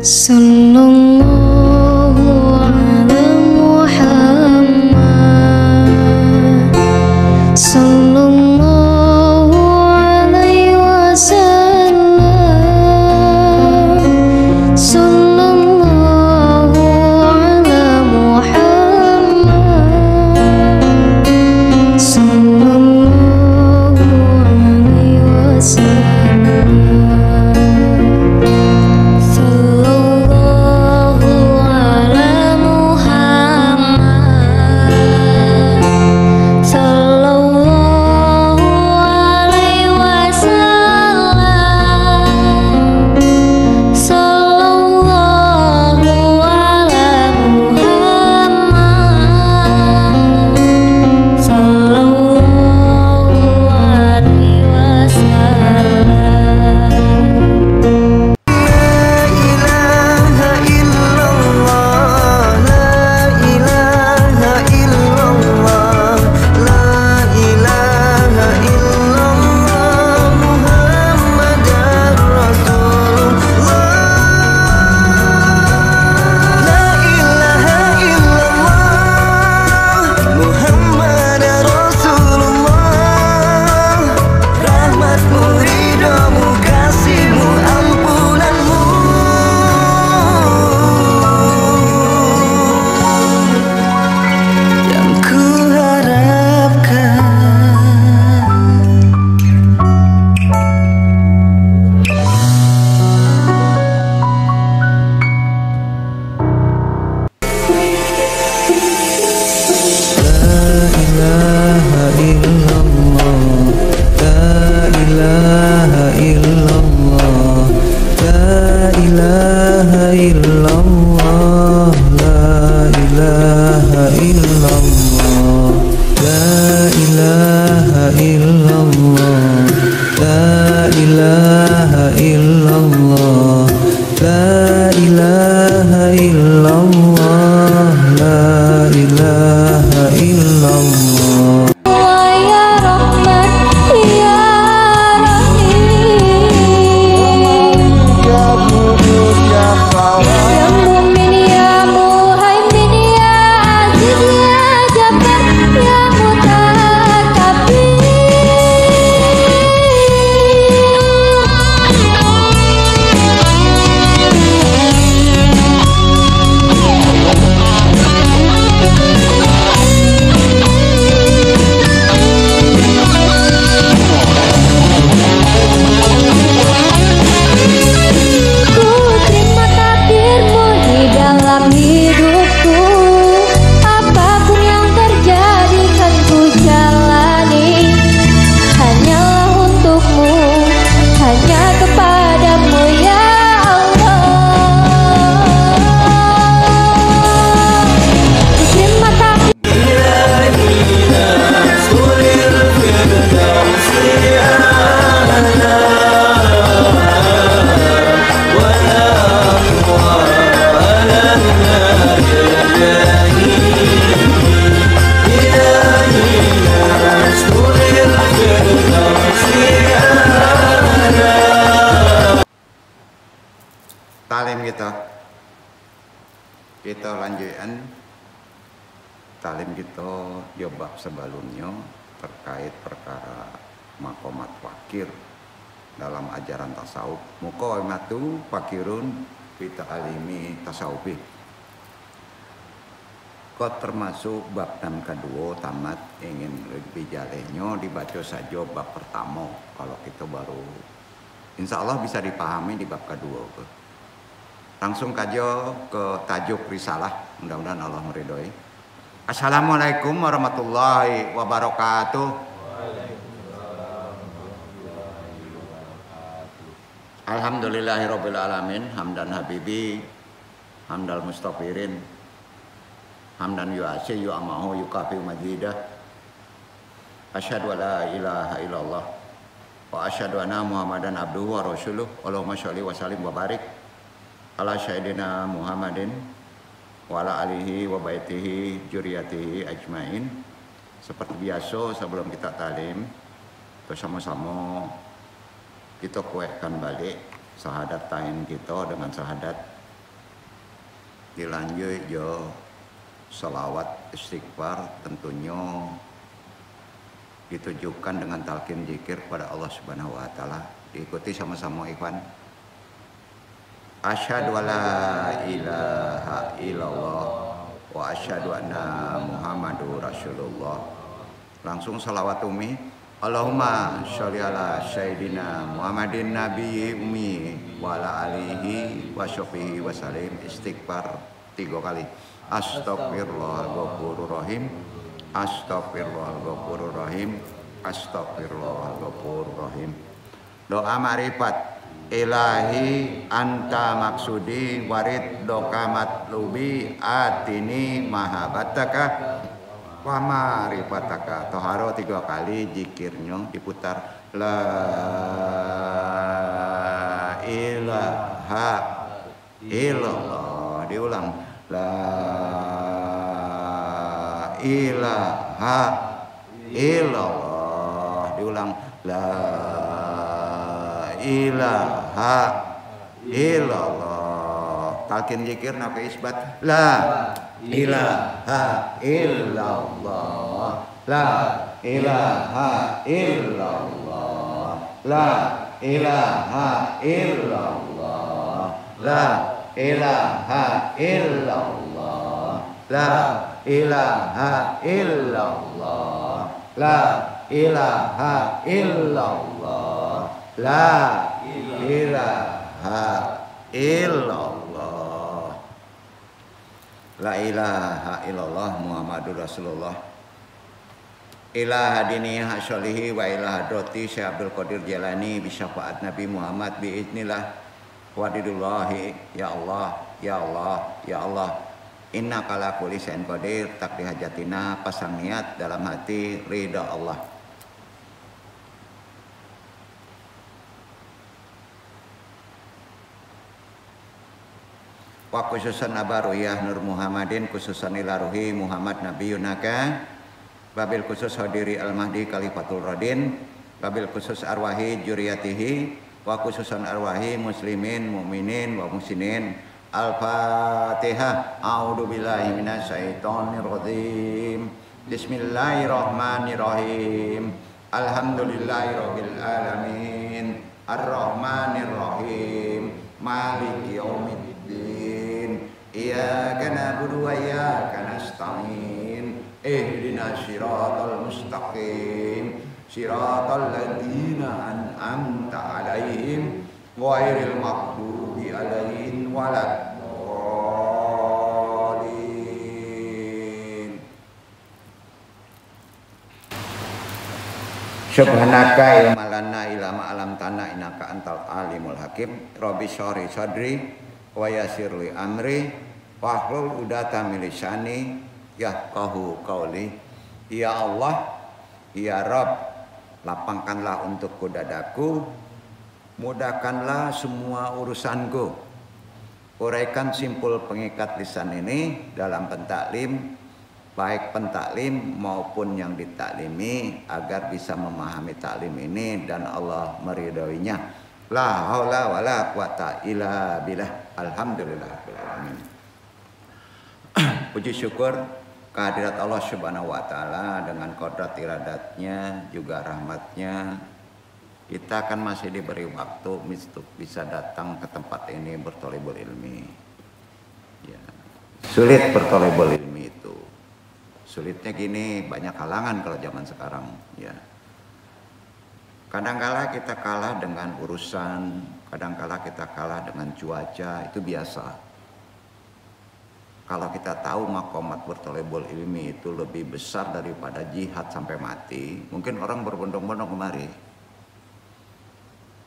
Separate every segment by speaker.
Speaker 1: Sallallahu ala Muhammad, sallallahu alaihi wasallam, sallallahu ala Muhammad, sallallahu alaihi wasallam.
Speaker 2: Talim kita lanjutkan talim kita jawab sebelumnya terkait perkara makomat fakir dalam ajaran tasawuf. Muqaimatu fakirun kita alimi tasawufi. Kok termasuk bab dan kedua tamat ingin lebih jalehnya dibaca saja bab pertama. Kalau kita baru insya Allah bisa dipahami di bab kedua. Langsung kajo ke tajuk risalah, mudah-mudahan Allah meridhoi. Assalamualaikum warahmatullahi wabarakatuh. Alhamdulillahirabbil alamin, hamdan habibi, hamdal mustafirin, hamdan yu'asi yu'amahu yukafi majidah. Asyhadu an la ilaha illallah wa asyhadu anna Muhammadan abduhu wa rasuluh. Allahumma sholli wa sallim wa barik ala sayyidina Muhammadin wa ala alihi wa baitihi juriyatihi ajmain. Seperti biasa sebelum kita talim, bersama-sama kita kuatkan balik syahadat tain kita dengan syahadat dilanjut jo salawat istighfar tentunya ditujukan dengan talqin zikir kepada Allah Subhanahu wa taala. Diikuti sama-sama ikhwan. Asyhadu alla ilaha illallah wa asyhadu anna Muhammadur Rasulullah. Langsung salawat umi. Allahumma sholli ala sayyidina Muhammadin nabiyyi ummi wa ala alihi wa sahbihi wa salim. Istighfar 3 kali. Astagfirullahal ghafurur rahim. Astagfirullahal ghafurur rahim. Astagfirullahal ghafurur rahim. Doa ma'rifat. Ilahi anta maksudi warid doka matlubi atini mahabataka wa ma'rifataka. Toharo 3 kali, zikirnya diputar la ilaha illallah. Diulang la ilaha illallah. Diulang la ilaha illallah. Talqin zikir napa isbat la ilaha illallah. La ilaha illallah. La ilaha illallah. La ilaha illallah. La ilaha illallah. La ilaha illallah. La ilaha illallah. La ilaha illallah Muhammadur Rasulullah. Ilaha dini hasyolihi wa ilaha droti Syekh Abdul Qadir Jalani bisyafaat Nabi Muhammad biiznillah wadidullahi. Ya Allah, ya Allah, ya Allah. Inna kala kulli syai'in qadir. Takdi hajatina, pasang niat dalam hati ridha Allah. Wa khususan abaruyah Nur Muhammadin khususan ila ruhi Muhammad Nabi Yunaka babil khusus hadiri al-mahdi khalifatul radin babil khusus arwahi juriyatihi wa khususan arwahi muslimin mu'minin wa musinin. Al-Fatihah. A'udzu billahi minasyaitonir rajim. Bismillahirrahmanirrahim. Alhamdulillahirabbil alamin. Ar-Rahmanir Rahim. Maliki yaumiddin. Iyyaka na'budu wa iyyaka nasta'in. Ihdinas siratal mustaqim. Siratal ladzina an'amta 'alaihim ghairil maghdubi 'alaihim waladdallin. Subhanaka ilma lana illa ma 'allamtana innaka antal alimul hakim. Rabbi shrah sadri wa yassir li amri wahlul 'uqdatam min lisani yafqahu qawli. Ya Allah, ya Rabb, lapangkanlah untukku dadaku, mudahkanlah semua urusanku. Uraikan simpul pengikat lisan ini dalam pentaklim, baik pentaklim maupun yang ditaklimi, agar bisa memahami taklim ini dan Allah meridhoinya. La haula wala quwata illa billah. Alhamdulillahirabbil alamin. Puji syukur kehadirat Allah Subhanahu wa taala dengan kodrat iradatnya juga rahmatnya. Kita kan masih diberi waktu untuk bisa datang ke tempat ini bertolebul ilmi. Ya. Sulit bertolebul ilmi itu. Sulitnya gini, banyak halangan kalau zaman sekarang. Ya. Kadangkala kita kalah dengan urusan, kadangkala kita kalah dengan cuaca, itu biasa. Kalau kita tahu makomat bertolebul ilmi itu lebih besar daripada jihad sampai mati, mungkin orang berbondong-bondong kemari.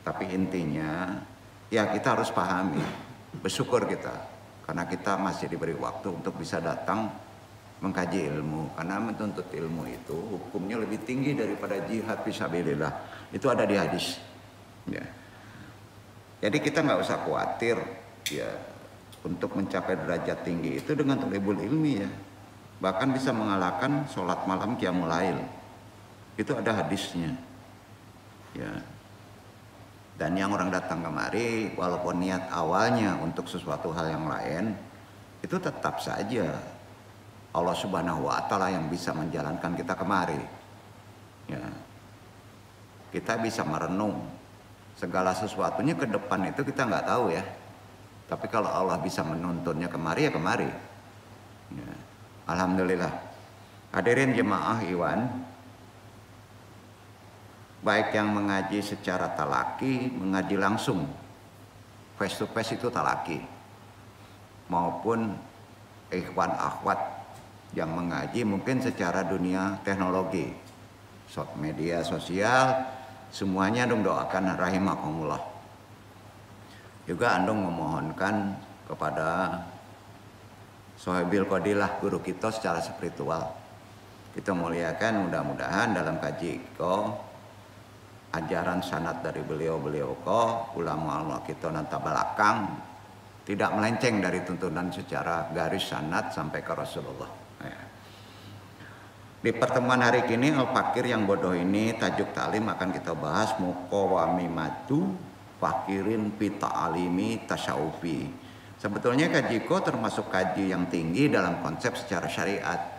Speaker 2: Tapi intinya, ya kita harus pahami, bersyukur kita, karena kita masih diberi waktu untuk bisa datang mengkaji ilmu. Karena menuntut ilmu itu hukumnya lebih tinggi daripada jihad fisabilillah. Itu ada di hadis. Ya. Jadi kita nggak usah khawatir, ya, untuk mencapai derajat tinggi itu dengan tolebul ilmi ya. Bahkan bisa mengalahkan sholat malam qiyamul lail. Itu ada hadisnya. Ya. Dan yang orang datang kemari, walaupun niat awalnya untuk sesuatu hal yang lain, itu tetap saja Allah Subhanahu wa Ta'ala yang bisa menjalankan kita kemari. Ya. Kita bisa merenung segala sesuatunya ke depan itu kita nggak tahu ya. Tapi kalau Allah bisa menuntunnya kemari ya kemari. Ya. Alhamdulillah. Hadirin jemaah Iwan, baik yang mengaji secara talaki, mengaji langsung, face to face itu talaki, maupun ikhwan akhwat yang mengaji mungkin secara dunia teknologi, media sosial, semuanya andung doakan rahimakumullah. Juga andung memohonkan kepada Sohibil Qadilah, guru kita secara spiritual. Kita muliakan, mudah-mudahan dalam kaji ko ajaran sanad dari beliau-beliau ko ulama Allah kita nanti belakang tidak melenceng dari tuntunan secara garis sanad sampai ke Rasulullah. Ya. Di pertemuan hari ini al-fakir yang bodoh ini tajuk taklim akan kita bahas muqawamimatu fakirin pita alimi tasyawufi. Sebetulnya kaji ko termasuk kaji yang tinggi dalam konsep secara syariat.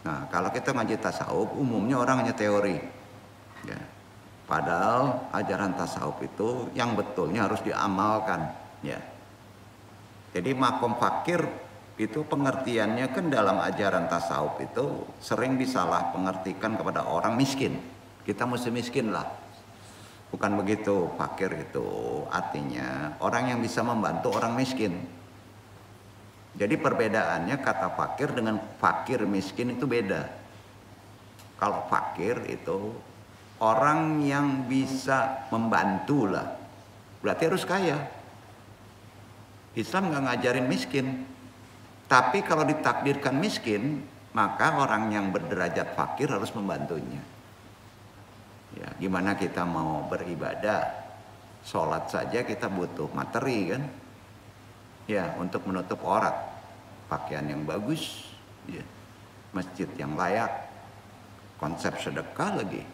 Speaker 2: Nah, kalau kita ngaji tasawuf umumnya orang hanya teori. Ya. Padahal ajaran tasawuf itu yang betulnya harus diamalkan. Ya. Jadi makom fakir itu pengertiannya kan dalam ajaran tasawuf itu sering disalah pengertikan kepada orang miskin. Kita mesti miskin lah. Bukan begitu, fakir itu artinya orang yang bisa membantu orang miskin. Jadi perbedaannya kata fakir dengan fakir miskin itu beda. Kalau fakir itu orang yang bisa membantu lah, berarti harus kaya. Islam nggak ngajarin miskin. Tapi kalau ditakdirkan miskin, maka orang yang berderajat fakir harus membantunya. Ya, gimana kita mau beribadah, sholat saja kita butuh materi kan? Ya, untuk menutup aurat, pakaian yang bagus, ya, masjid yang layak, konsep sedekah lagi,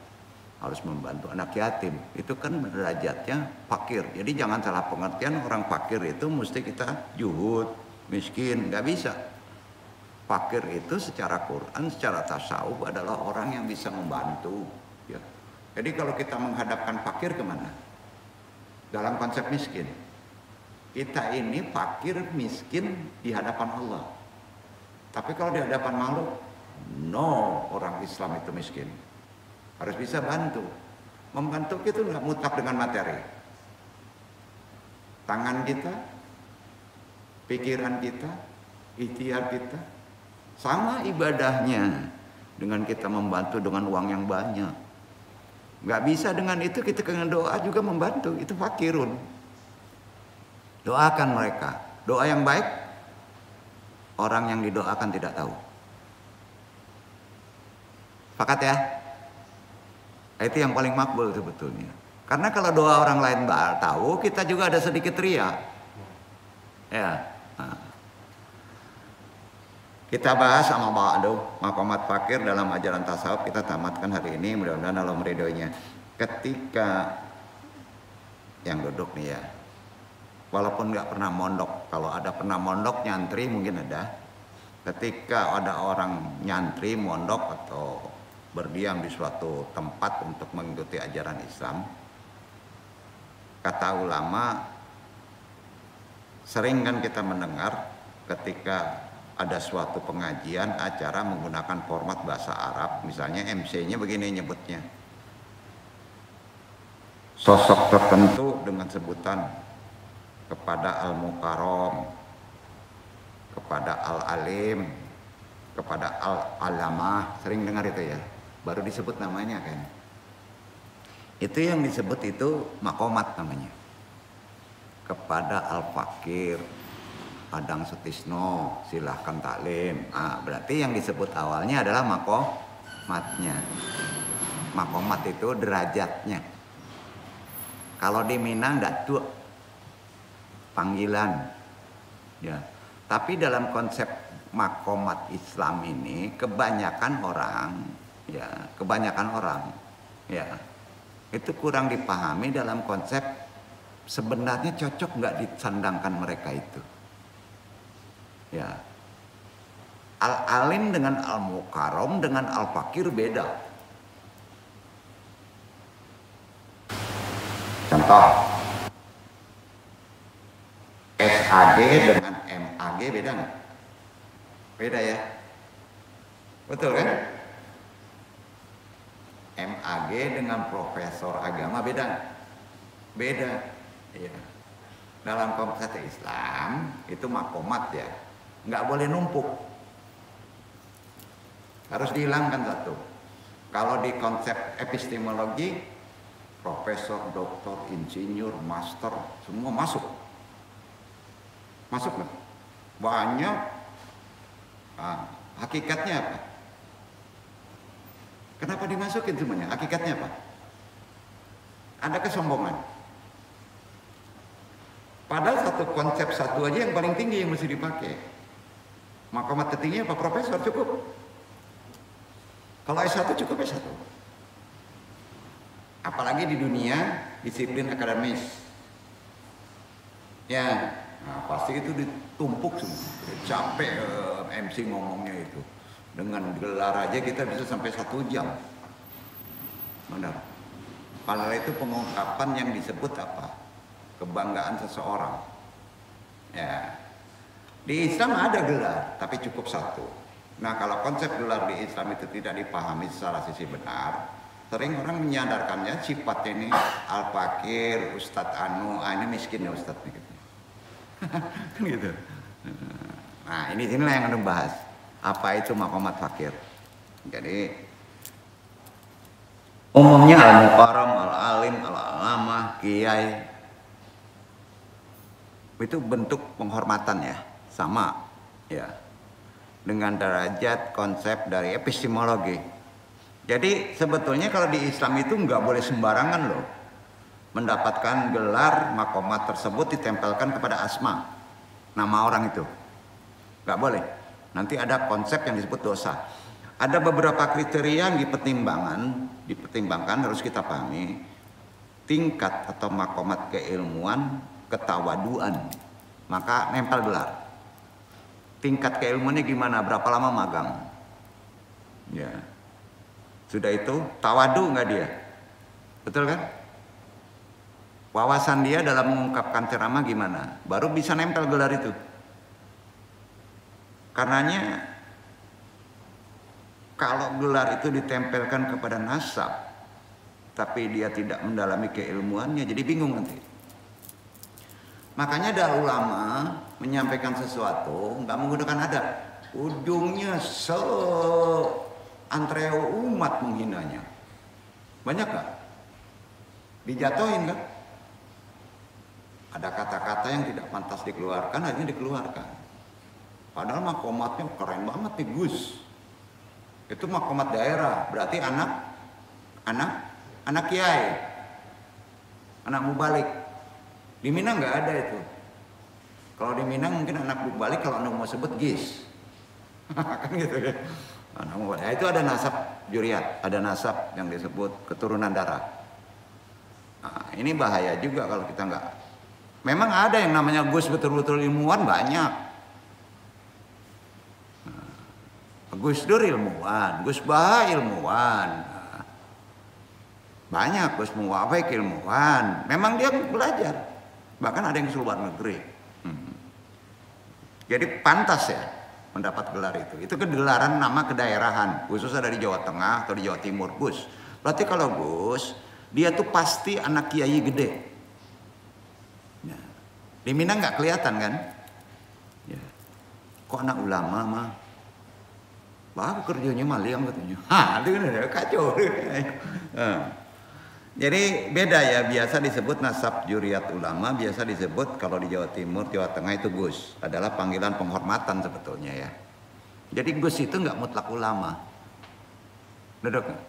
Speaker 2: harus membantu anak yatim. Itu kan derajatnya fakir. Jadi jangan salah pengertian orang fakir itu mesti kita juhud, miskin, nggak bisa. Fakir itu secara Quran, secara tasawuf adalah orang yang bisa membantu. Ya. Jadi kalau kita menghadapkan fakir kemana? Dalam konsep miskin. Kita ini fakir miskin di hadapan Allah. Tapi kalau di hadapan makhluk, no, orang Islam itu miskin. Harus bisa bantu. Membantu itu nggak mutlak dengan materi. Tangan kita, pikiran kita, ikhtiar kita, sama ibadahnya dengan kita membantu dengan uang yang banyak. Nggak bisa dengan itu kita dengan doa juga membantu, itu fakirun. Doakan mereka, doa yang baik, orang yang didoakan tidak tahu. Sepakat ya? Itu yang paling makbul sebetulnya. Karena kalau doa orang lain tahu, kita juga ada sedikit ria. Ya. Nah. Kita bahas sama ba'du maqamat fakir dalam ajaran tasawuf, kita tamatkan hari ini, mudah-mudahan Allah meridhoinya. Ketika yang duduk nih ya, walaupun nggak pernah mondok, kalau ada pernah mondok nyantri mungkin ada. Ketika ada orang nyantri mondok atau berdiam di suatu tempat untuk mengikuti ajaran Islam, kata ulama sering kan kita mendengar ketika ada suatu pengajian acara menggunakan format bahasa Arab, misalnya MC-nya begini nyebutnya, sosok tertentu dengan sebutan kepada al-mukarram, kepada al-alim, kepada al-alamah, sering dengar itu ya, baru disebut namanya kan. Itu yang disebut itu makomat namanya. Kepada al-fakir, Adang Sutisno, silahkan taklim. Berarti yang disebut awalnya adalah makomatnya. Makomat itu derajatnya. Kalau di Minang datuk, panggilan. Ya. Tapi dalam konsep makomat Islam ini kebanyakan orang, ya, itu kurang dipahami dalam konsep sebenarnya cocok nggak disandangkan mereka itu. Ya. Al-alim dengan al-mukarram dengan al-fakir beda. Contoh, SAG dengan MAG beda nggak? Beda ya? Betul kan? MAG dengan profesor agama beda nggak? Beda. Iya. Dalam konteks Islam itu makomat ya, nggak boleh numpuk. Harus dihilangkan satu. Kalau di konsep epistemologi, profesor, doktor, insinyur, master, semua masuk. Masuk nggak? Banyak. Nah, hakikatnya apa? Kenapa dimasukin semuanya? Hakikatnya apa? Ada kesombongan. Padahal satu konsep satu aja yang paling tinggi yang mesti dipakai. Makomat tertinggi apa? Profesor cukup. Kalau S1 cukup S1. Apalagi di dunia disiplin akademis. Ya, nah pasti itu ditumpuk semua. Capek MC ngomongnya itu. Dengan gelar aja kita bisa sampai 1 jam. Benar. Padahal itu pengungkapan yang disebut apa? Kebanggaan seseorang. Ya. Di Islam ada gelar, tapi cukup 1. Nah, kalau konsep gelar di Islam itu tidak dipahami secara sisi benar, sering orang menyadarkannya sifatnya ini al-fakir, Ustadz Anu, ini miskin ya Ustadz nih gitu. Kan gitu. Nah, inilah yang akan bahas. Apa itu makomat fakir? Jadi umumnya al-mukarram, al-alim, al-alamah, kiai itu bentuk penghormatan ya, sama ya. Dengan derajat konsep dari epistemologi. Jadi sebetulnya kalau di Islam itu nggak boleh sembarangan loh mendapatkan gelar makomat tersebut ditempelkan kepada asma nama orang itu, nggak boleh. Nanti ada konsep yang disebut dosa. Ada beberapa kriteria yang dipertimbangkan harus kita pahami. Tingkat atau makomat keilmuan, ketawaduan, maka nempel gelar. Tingkat keilmuannya gimana? Berapa lama magang? Ya. Sudah itu tawadu nggak dia? Betul kan? Wawasan dia dalam mengungkapkan ceramah gimana? Baru bisa nempel gelar itu. Karenanya kalau gelar itu ditempelkan kepada nasab, tapi dia tidak mendalami keilmuannya, jadi bingung nanti. Makanya ada ulama menyampaikan sesuatu nggak menggunakan adab, ujungnya antreo umat menghinanya. Banyak nggak? Dijatuhin kan? Ada kata-kata yang tidak pantas dikeluarkan, akhirnya dikeluarkan. Padahal makomatnya keren banget nih Gus. Itu makomat daerah, berarti anak kiai, anak mubalik. Di Minang nggak ada itu. Kalau di Minang mungkin anak mubalik, kalau anak mau sebut gis. Kan gitu ya. Anak mubalik. Nah, itu ada nasab juriat, ada nasab yang disebut keturunan darah. Nah, ini bahaya juga kalau kita nggak. Memang ada yang namanya Gus betul-betul ilmuwan banyak. Gus Dur ilmuwan, Gus Bah ilmuwan, banyak Gus Muwafik ilmuwan. Memang dia belajar, bahkan ada yang keluar negeri. Jadi pantas ya mendapat gelar itu. Itu kegelaran nama kedaerahan, khusus ada di Jawa Tengah atau di Jawa Timur Gus. Berarti kalau Gus, dia tuh pasti anak kiai gede. Nah, di Minang nggak kelihatan kan? Ya. Kok anak ulama mah? Wah, kerjanya maliang katanya. Itu kan ada kacau. Jadi beda ya, biasa disebut nasab juriat ulama, biasa disebut kalau di Jawa Timur, Jawa Tengah itu Gus. Adalah panggilan penghormatan sebetulnya ya. Jadi Gus itu nggak mutlak ulama. Duduk nggak?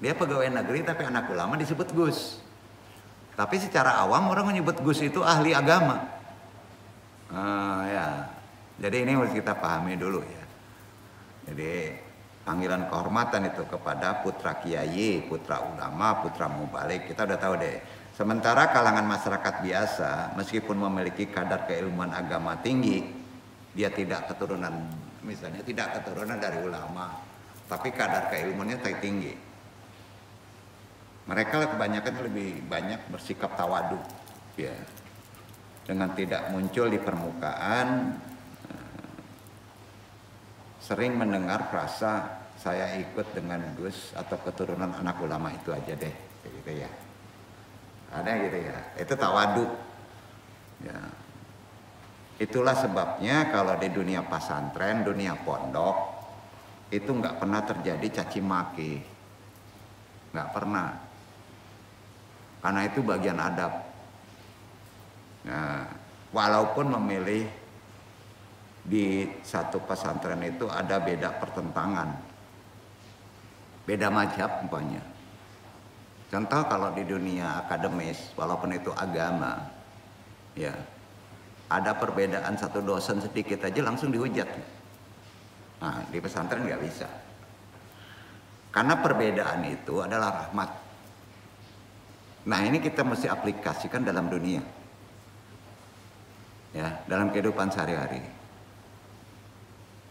Speaker 2: Dia pegawai negeri tapi anak ulama disebut Gus. Tapi secara awam orang menyebut Gus itu ahli agama. Ya. Jadi ini harus kita pahami dulu ya. Jadi panggilan kehormatan itu kepada putra kiai, putra ulama, putra mubalik, kita udah tahu deh. Sementara kalangan masyarakat biasa, meskipun memiliki kadar keilmuan agama tinggi, dia tidak keturunan, misalnya tidak keturunan dari ulama, tapi kadar keilmuannya tinggi. Mereka kebanyakan lebih banyak bersikap tawadu, ya, dengan tidak muncul di permukaan, sering mendengar frasa saya ikut dengan Gus atau keturunan anak ulama itu aja deh, gitu ya. Ada gitu ya, itu tawadu. Ya. Itulah sebabnya kalau di dunia pesantren, dunia pondok itu nggak pernah terjadi caci maki, nggak pernah, karena itu bagian adab. Nah, walaupun memilih di satu pesantren itu ada beda pertentangan, beda mazhab umpamanya. Contoh kalau di dunia akademis, walaupun itu agama, ya ada perbedaan satu dosen sedikit aja langsung dihujat. Nah, di pesantren nggak bisa, karena perbedaan itu adalah rahmat. Nah, ini kita mesti aplikasikan dalam dunia, ya, dalam kehidupan sehari-hari.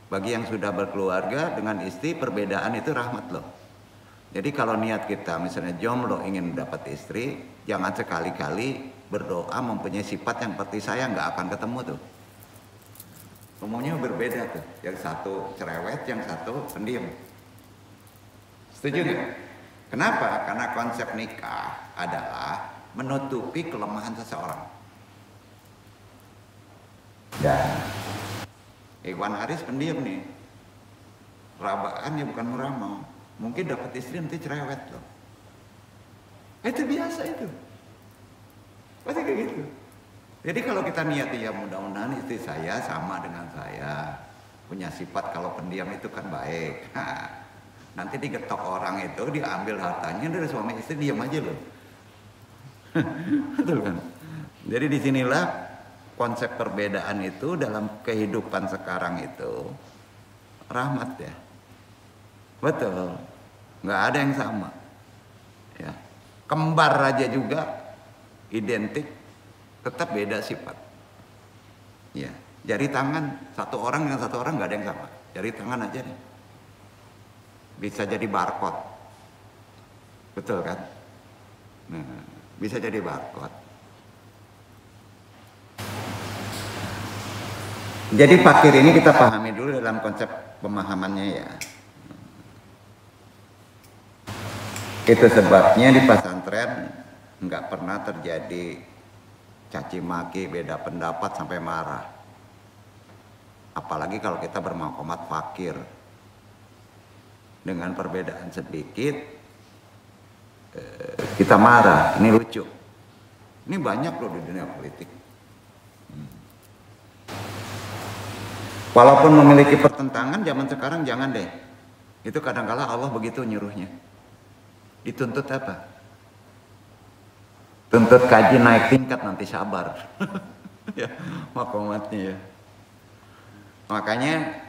Speaker 2: Bagi yang sudah berkeluarga dengan istri, perbedaan itu rahmat loh. Jadi kalau niat kita misalnya jomblo ingin dapat istri, jangan sekali-kali berdoa mempunyai sifat yang seperti saya, nggak akan ketemu tuh. Umumnya berbeda tuh, yang satu cerewet, yang satu pendiam. Setuju nggak? Kenapa? Karena konsep nikah adalah menutupi kelemahan seseorang. Dan Iwan Haris pendiam nih, rabaan ya bukan meramal. Mungkin dapat istri nanti cerewet loh. Itu biasa itu. Pasti kayak gitu. Jadi kalau kita niat ya mudah-mudahan istri saya sama dengan saya, punya sifat kalau pendiam itu kan baik. Nah, nanti digetok orang itu, diambil hartanya dari suami istri, diam aja loh. Betul kan? Jadi disinilah konsep perbedaan itu dalam kehidupan sekarang itu rahmat ya. Betul, nggak ada yang sama. Ya, kembar aja juga identik, tetap beda sifat. Ya, jari tangan satu orang dengan satu orang nggak ada yang sama. Jari tangan aja nih, bisa jadi barcode, betul kan? Nah, bisa jadi barcode. Jadi fakir ini kita pahami dulu dalam konsep pemahamannya ya. Itu sebabnya di pesantren nggak pernah terjadi caci maki, beda pendapat sampai marah. Apalagi kalau kita bermakomat fakir. Dengan perbedaan sedikit kita marah, ini lucu. Ini banyak loh di dunia politik. Walaupun memiliki pertentangan zaman sekarang jangan deh. Itu kadang-kala Allah begitu nyuruhnya. Dituntut apa? Tuntut kaji naik tingkat nanti sabar. Ya, makomatnya ya. Makanya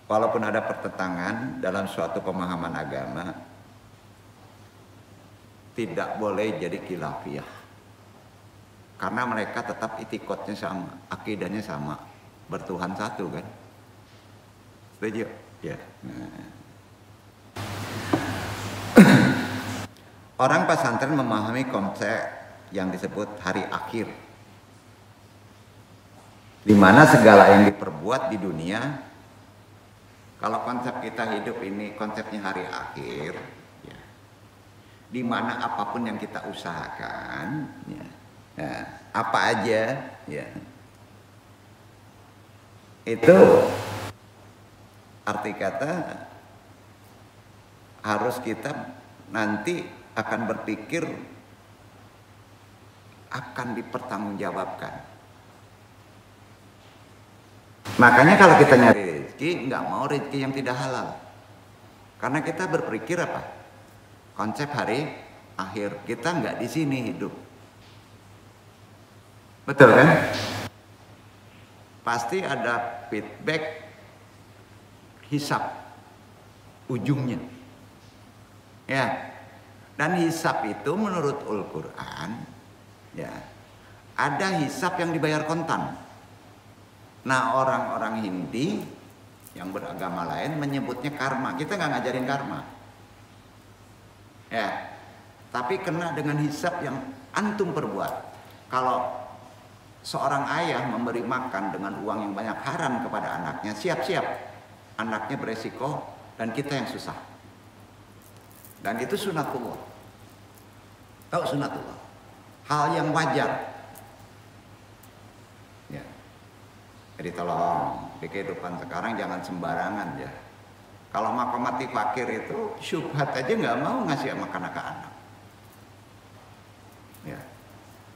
Speaker 2: walaupun ada pertentangan dalam suatu pemahaman agama, tidak boleh jadi khilafiyah. Karena mereka tetap itikotnya sama, akidahnya sama, bertuhan satu kan. Setuju? Ya. Nah. Orang pesantren memahami konsep yang disebut hari akhir, di mana segala yang diperbuat di dunia, kalau konsep kita hidup ini konsepnya hari akhir, ya, di mana apapun yang kita usahakan, ya, nah, apa aja, ya, itu arti kata harus kita nanti akan berpikir akan dipertanggungjawabkan. Makanya kalau kita nyari rezeki, nggak mau rezeki yang tidak halal, karena kita berpikir apa? Konsep hari akhir, kita nggak di sini hidup, betul kan? Pasti ada feedback, hisab ujungnya. Ya. Dan hisab itu menurut Al-Quran, ya, ada hisab yang dibayar kontan. Nah, orang-orang Hindi yang beragama lain menyebutnya karma. Kita nggak ngajarin karma. Ya. Tapi kena dengan hisab yang antum perbuat. Kalau seorang ayah memberi makan dengan uang yang banyak haram kepada anaknya, siap-siap anaknya beresiko dan kita yang susah. Dan itu sunatullah. Tahu sunatullah? Hal yang wajar. Ya. Jadi tolong di kehidupan sekarang jangan sembarangan ya. Kalau mati fakir itu syubhat aja nggak mau ngasih makan ke anak. Ya.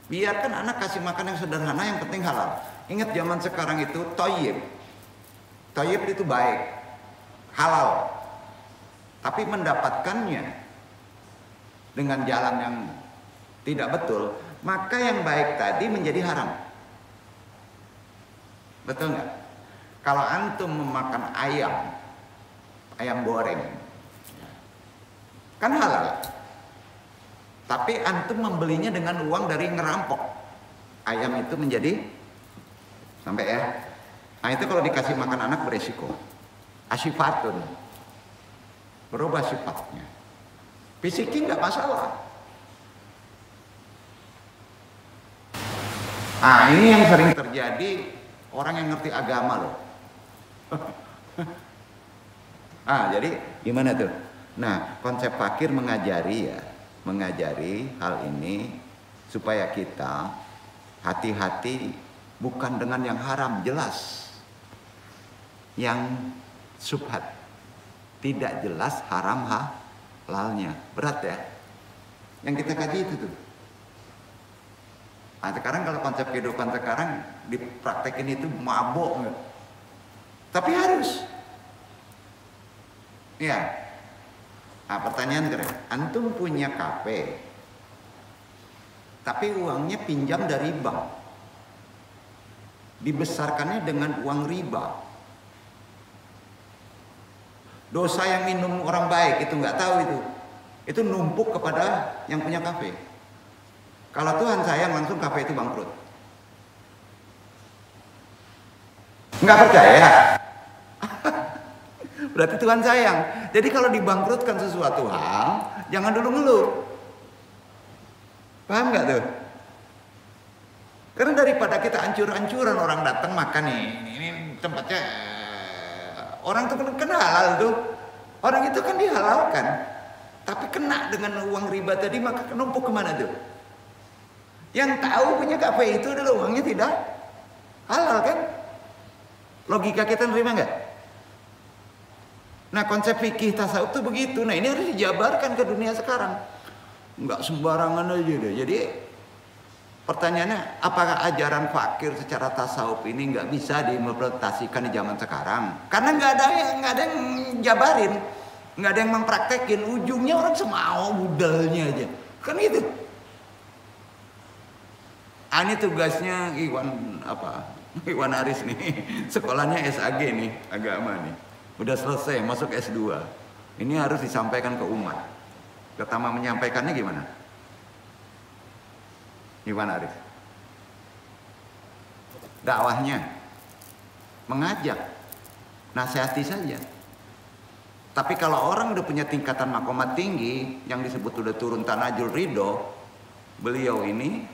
Speaker 2: Biarkan anak kasih makan yang sederhana, yang penting halal. Ingat zaman sekarang itu thayyib. Thayyib itu baik, halal. Tapi mendapatkannya dengan jalan yang tidak betul, maka yang baik tadi menjadi haram. Betul nggak? Kalau antum memakan ayam goreng, kan halal. Tapi antum membelinya dengan uang dari ngerampok. Ayam itu menjadi sampai ya. Nah itu kalau dikasih makan anak beresiko. Asyifatun. Berubah sifatnya. Fisiknya nggak masalah. Nah ini yang sering terjadi orang yang ngerti agama loh. Jadi gimana tuh? Nah konsep fakir mengajari hal ini supaya kita hati-hati bukan dengan yang haram jelas, yang subhat tidak jelas haram halalnya, berat ya. Yang kita kaji itu tuh. Nah, sekarang kalau konsep kehidupan sekarang dipraktekin itu mabok, tapi harus. Ya. Nah, pertanyaan keren, antum punya kafe, tapi uangnya pinjam dari bank, dibesarkannya dengan uang riba. Dosa yang minum orang baik itu nggak tahu itu numpuk kepada yang punya kafe. Kalau Tuhan sayang langsung kafe itu bangkrut. Nggak percaya? Berarti Tuhan sayang. Jadi kalau dibangkrutkan sesuatu hal, jangan dulu ngeluh. Paham nggak tuh? Karena daripada kita ancur-ancuran orang datang makan nih, ini tempatnya orang tuh kena halal tuh. Orang itu kan dihalalkan. Tapi kena dengan uang riba tadi, maka numpuk kemana tuh? Yang tahu punya kafe itu adalah uangnya tidak halal kan? Logika kita nerima nggak? Nah konsep fikih tasawuf itu begitu. Nah ini harus dijabarkan ke dunia sekarang. Nggak sembarangan aja deh. Jadi pertanyaannya, apakah ajaran fakir secara tasawuf ini nggak bisa diimplementasikan di zaman sekarang? Karena nggak ada yang jabarin, nggak ada yang mempraktekin. Ujungnya orang semau budalnya aja. Kan itu. Ini tugasnya Iwan Aris nih. Sekolahnya SAG nih, agama nih. Udah selesai, masuk S2. Ini harus disampaikan ke umat. Pertama menyampaikannya gimana? Iwan Arif. Dakwahnya mengajak, nasihati saja. Tapi kalau orang udah punya tingkatan makomat tinggi yang disebut udah turun tanajul ridho, beliau ini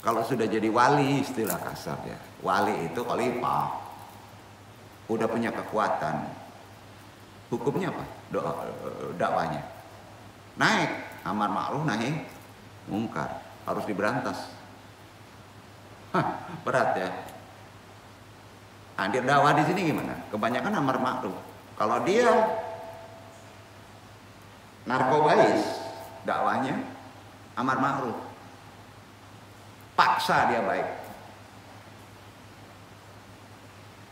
Speaker 2: kalau sudah jadi wali, istilah kasar ya, wali itu khalifah, udah punya kekuatan. Hukumnya apa? Dakwanya naik, amar ma'ruf nahi mungkar, harus diberantas. Berat ya. Nah, dia dakwah di sini gimana? Kebanyakan amar ma'ruf. Kalau dia narkobais, dakwahnya amar ma'ruf. Paksa dia baik.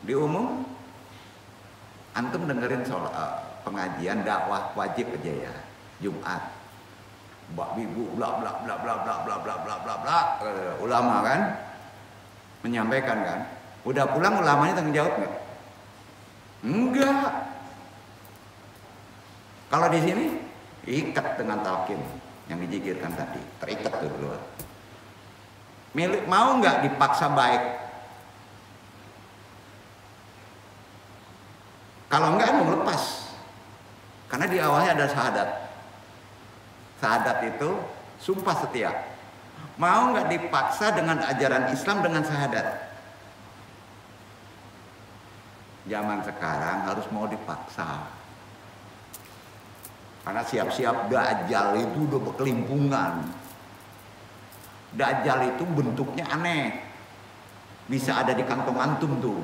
Speaker 2: Di umum antum dengerin pengajian dakwah wajib aja ya, Jumat. Mbak Bibu bla bla bla bla bla bla bla bla bla bla, ulama kan menyampaikan kan. Udah pulang ulamanya tanggung jawab nggak? Enggak. Kalau di sini ikat dengan talqin yang dizikirkan tadi, terikat tuh dulu. Milik mau nggak dipaksa baik? Kalau enggak mau lepas. Karena di awalnya ada syahadat. Syahadat itu sumpah setia. Mau nggak dipaksa dengan ajaran Islam dengan syahadat? Zaman sekarang harus mau dipaksa. Karena siap-siap Dajjal itu udah berkelimpungan. Dajjal itu bentuknya aneh. Bisa ada di kantong antum tuh.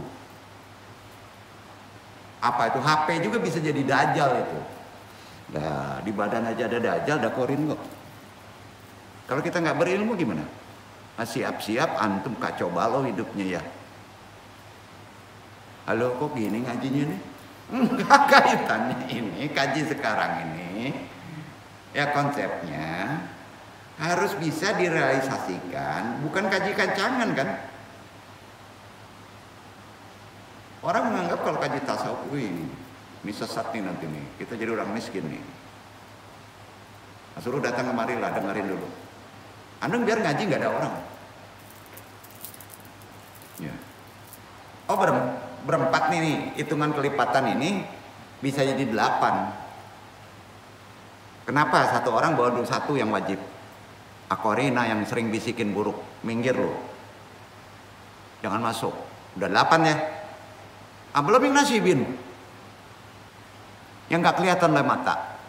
Speaker 2: Apa itu? HP juga bisa jadi Dajjal itu. Nah, di badan aja ada Dajjal, ada korin kok. Kalau kita nggak berilmu gimana? Nah, siap-siap antum kacau balau hidupnya ya. Halo, kok gini ngajinya nih? Enggak, kaitannya ini, kaji sekarang ini. Ya konsepnya harus bisa direalisasikan, bukan kaji kancangan kan? Orang menganggap kalau kaji tasawuf, ini sesat nih nanti nih, kita jadi orang miskin nih. Nah, suruh datang kemari lah, dengerin dulu. Anda biar ngaji nggak ada orang. Ya. Oh berempat nih, hitungan kelipatan ini bisa jadi 8. Kenapa? Satu orang bawa 21 yang wajib. Akorina yang sering bisikin buruk, minggir lo, jangan masuk. Udah 8 ya. Belum yang nasibin, yang nggak kelihatan oleh mata.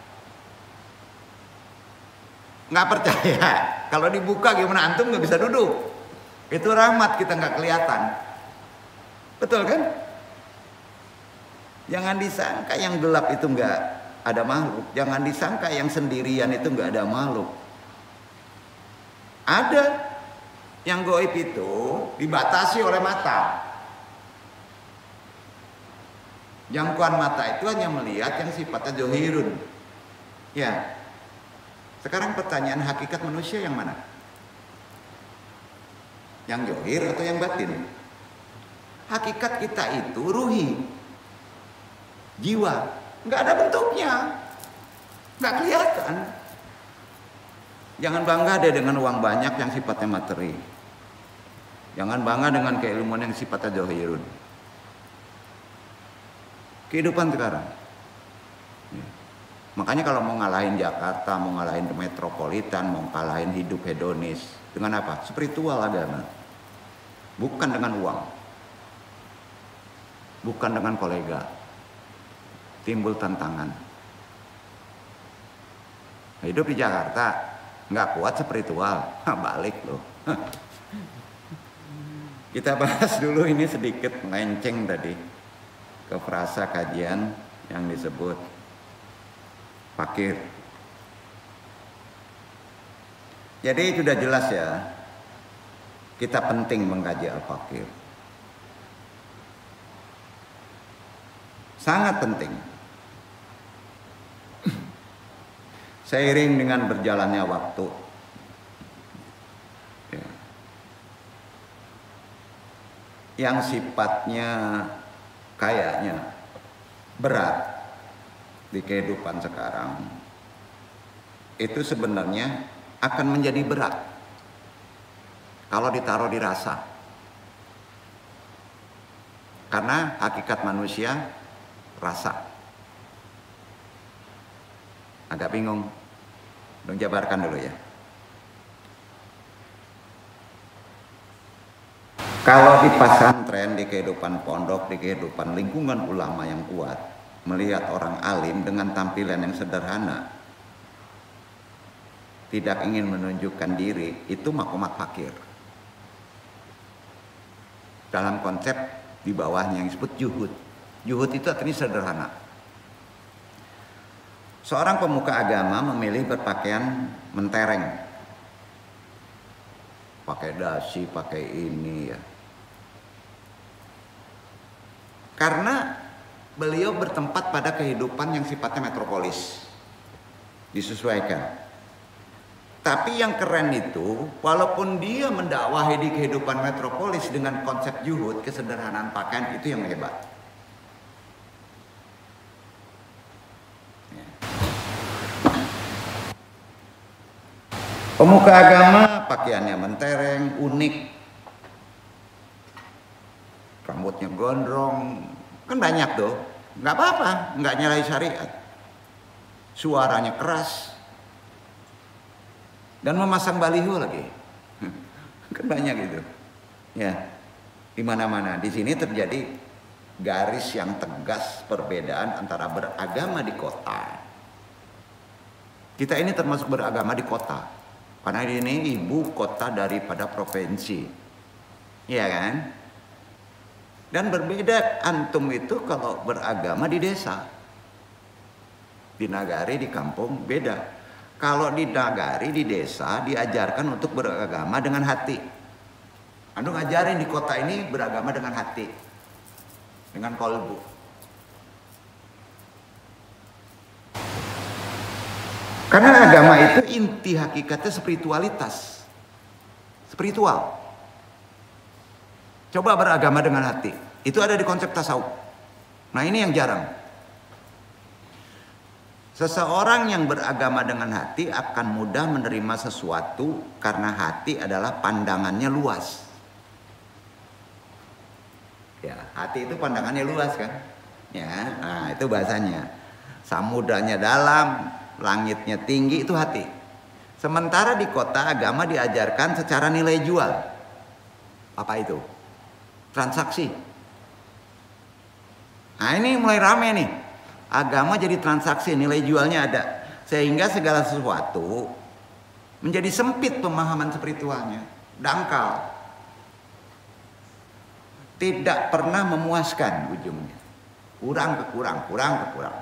Speaker 2: Nggak percaya? Kalau dibuka gimana antum nggak bisa duduk? Itu rahmat kita nggak kelihatan. Betul kan? Jangan disangka yang gelap itu nggak ada makhluk. Jangan disangka yang sendirian itu nggak ada makhluk. Ada. Yang goib itu dibatasi oleh mata. Jangkauan mata itu hanya melihat yang sifatnya zohirun. Ya. Sekarang pertanyaan, hakikat manusia yang mana? Yang zohir atau yang batin? Hakikat kita itu ruhi, jiwa, nggak ada bentuknya, nggak kelihatan. Jangan bangga deh dengan uang banyak yang sifatnya materi. Jangan bangga dengan keilmuan yang sifatnya zohirun. Kehidupan sekarang. Ya. Makanya kalau mau ngalahin Jakarta, mau ngalahin metropolitan, mau ngalahin hidup hedonis, dengan apa? Spiritual agama. Bukan dengan uang. Bukan dengan kolega. Timbul tantangan. Hidup di Jakarta nggak kuat spiritual, balik loh. Kita bahas dulu ini sedikit melenceng tadi ke frasa kajian yang disebut fakir. Jadi sudah jelas ya, kita penting mengkaji al-fakir. Sangat penting. Seiring dengan berjalannya waktu, ya, yang sifatnya kayaknya berat di kehidupan sekarang, itu sebenarnya akan menjadi berat kalau ditaruh di rasa. Karena hakikat manusia rasa. Agak bingung. Dong jabarkan dulu ya. Kalau di pesantren, di kehidupan pondok, di kehidupan lingkungan ulama yang kuat, melihat orang alim dengan tampilan yang sederhana, tidak ingin menunjukkan diri, itu makomat fakir. Dalam konsep di bawahnya yang disebut juhud. Juhud itu artinya sederhana. Seorang pemuka agama memilih berpakaian mentereng, pakai dasi, pakai ini ya, karena beliau bertempat pada kehidupan yang sifatnya metropolis, disesuaikan. Tapi yang keren itu, walaupun dia mendakwahi di kehidupan metropolis dengan konsep juhud, kesederhanaan pakaian, itu yang hebat. Pemuka agama pakaiannya mentereng, unik, rambutnya gondrong, kan banyak tuh. Nggak apa-apa, nggak nyalahi syariat. Suaranya keras dan memasang baliho lagi. Kan banyak itu. Ya, di mana-mana. Di sini terjadi garis yang tegas perbedaan antara beragama di kota. Kita ini termasuk beragama di kota, karena ini ibu kota daripada provinsi, ya kan? Dan berbeda antum itu kalau beragama di desa, di nagari, di kampung beda. Kalau di nagari, di desa diajarkan untuk beragama dengan hati. Anu ngajarin di kota ini beragama dengan hati, dengan kolbu. Karena agama itu inti hakikatnya spiritualitas, spiritual. Coba beragama dengan hati, itu ada di konsep tasawuf. Nah ini yang jarang. Seseorang yang beragama dengan hati akan mudah menerima sesuatu karena hati adalah pandangannya luas. Ya, hati itu pandangannya luas kan? Ya, nah itu bahasanya. Samudranya dalam, langitnya tinggi, itu hati. Sementara di kota agama diajarkan secara nilai jual. Apa itu? Transaksi. Nah ini mulai rame nih. Agama jadi transaksi, nilai jualnya ada. Sehingga segala sesuatu menjadi sempit pemahaman spiritualnya. Dangkal. Tidak pernah memuaskan ujungnya. Kurang ke kurang, kurang ke kurang.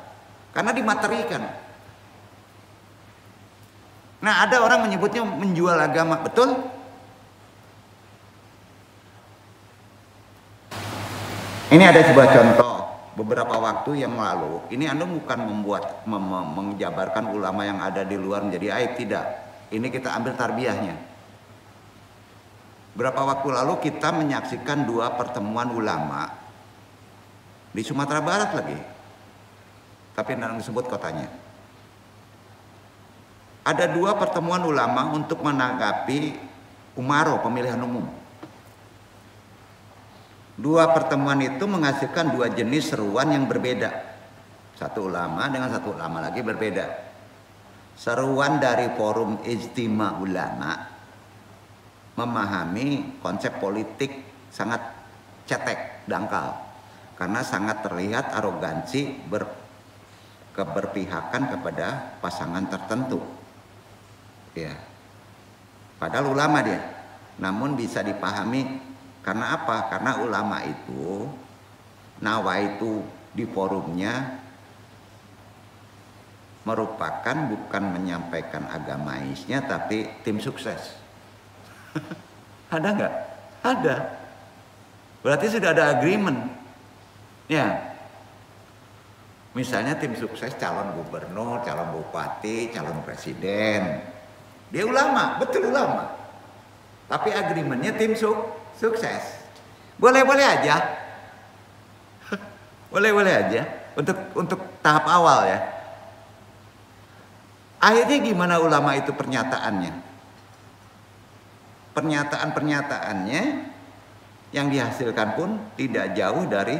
Speaker 2: Karena dimaterikan. Nah ada orang menyebutnya menjual agama, betul? Ini ada sebuah contoh beberapa waktu yang lalu. Ini Anda bukan membuat menjabarkan ulama yang ada di luar menjadi aib, tidak. Ini kita ambil tarbiyahnya. Berapa waktu lalu kita menyaksikan 2 pertemuan ulama di Sumatera Barat lagi, tapi tidak disebut kotanya. Ada 2 pertemuan ulama untuk menanggapi umaro, pemilihan umum. 2 pertemuan itu menghasilkan 2 jenis seruan yang berbeda. Satu ulama dengan satu ulama lagi berbeda. Seruan dari forum ijtima ulama memahami konsep politik sangat cetek, dangkal, karena sangat terlihat arogansi keberpihakan kepada pasangan tertentu. Ya, padahal ulama dia, namun bisa dipahami karena apa? Karena ulama itu nawaitu di forumnya merupakan bukan menyampaikan agamanya, tapi tim sukses. Ada nggak? Ada. Berarti sudah ada agreement. Ya. Misalnya tim sukses calon gubernur, calon bupati, calon presiden. Dia ulama, betul ulama. Tapi agreementnya tim sukses. Boleh-boleh aja. Boleh-boleh aja untuk tahap awal ya. Akhirnya gimana ulama itu pernyataannya? Pernyataan-pernyataannya yang dihasilkan pun tidak jauh dari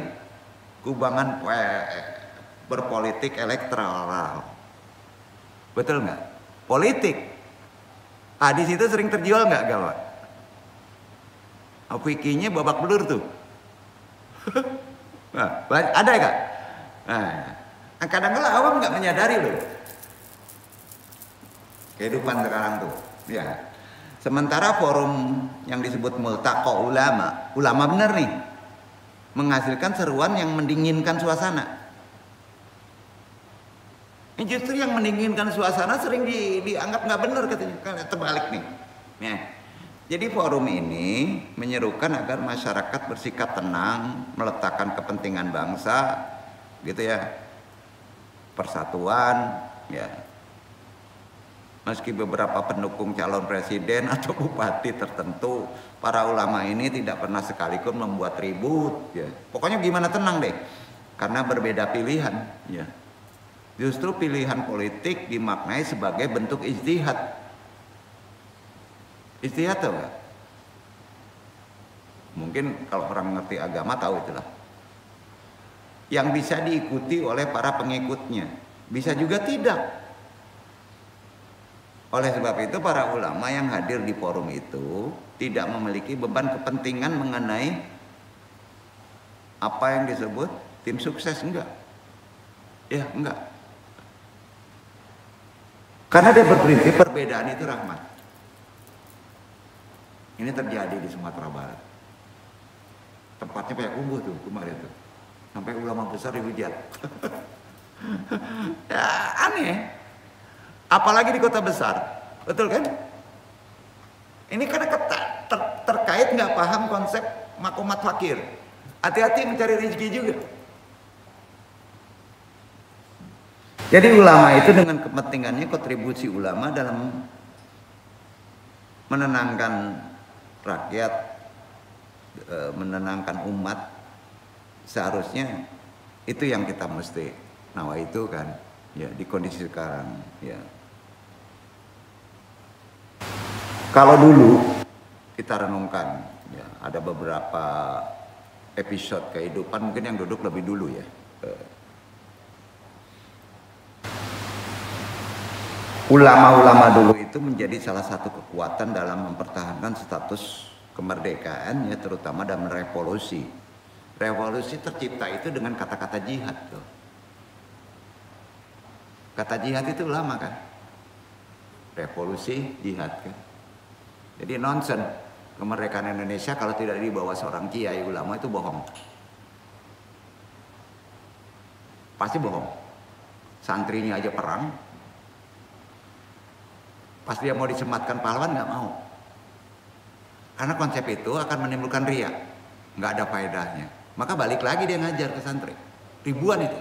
Speaker 2: kubangan berpolitik elektoral. Betul nggak? Politik. Di situ sering terjual nggak gawat? Fikihnya babak belur tuh. Nah, ada nggak? Nah, kadang-kadang awam nggak menyadari loh. Kehidupan sekarang tuh, ya. Sementara forum yang disebut multaqa ulama bener nih, menghasilkan seruan yang mendinginkan suasana. Ini justru yang mendinginkan suasana sering dianggap nggak bener katanya, terbalik nih. Ya. Jadi forum ini menyerukan agar masyarakat bersikap tenang, meletakkan kepentingan bangsa, gitu ya, persatuan, ya. Meski beberapa pendukung calon presiden atau bupati tertentu, para ulama ini tidak pernah sekalipun membuat ribut. Ya. Pokoknya gimana tenang deh, karena berbeda pilihan. Ya. Justru pilihan politik dimaknai sebagai bentuk ijtihad. Ijtihad tahu nggak? Mungkin kalau orang ngerti agama tahu itulah. Yang bisa diikuti oleh para pengikutnya, bisa juga tidak. Oleh sebab itu para ulama yang hadir di forum itu tidak memiliki beban kepentingan mengenai apa yang disebut tim sukses, enggak. Ya, enggak. Karena dia berprinsip perbedaan itu rahmat. Ini terjadi di Sumatera Barat. Tempatnya kayak Kubuh tuh kemarin tuh. Sampai ulama besar dihujat. Ya, aneh. Apalagi di kota besar. Betul kan? Ini karena terkait nggak paham konsep makomat fakir. Hati-hati mencari rezeki juga. Jadi ulama itu dengan kepentingannya, kontribusi ulama dalam menenangkan rakyat, menenangkan umat, seharusnya itu yang kita mesti nawa itu kan, ya di kondisi sekarang. Ya. Kalau dulu kita renungkan, ya, ada beberapa episode kehidupan mungkin yang duduk lebih dulu ya. Ulama-ulama dulu itu menjadi salah satu kekuatan dalam mempertahankan status kemerdekaan, ya, terutama dalam revolusi. Revolusi tercipta itu dengan kata-kata jihad tuh. Kata jihad itu ulama kan? Revolusi, jihad kan? Jadi nonsen kemerdekaan Indonesia kalau tidak dibawa seorang kiai ulama itu bohong. Pasti bohong. Santrinya aja perang. Pas dia mau disematkan pahlawan nggak mau. Karena konsep itu akan menimbulkan riya, nggak ada faedahnya. Maka balik lagi dia ngajar ke santri. Ribuan itu.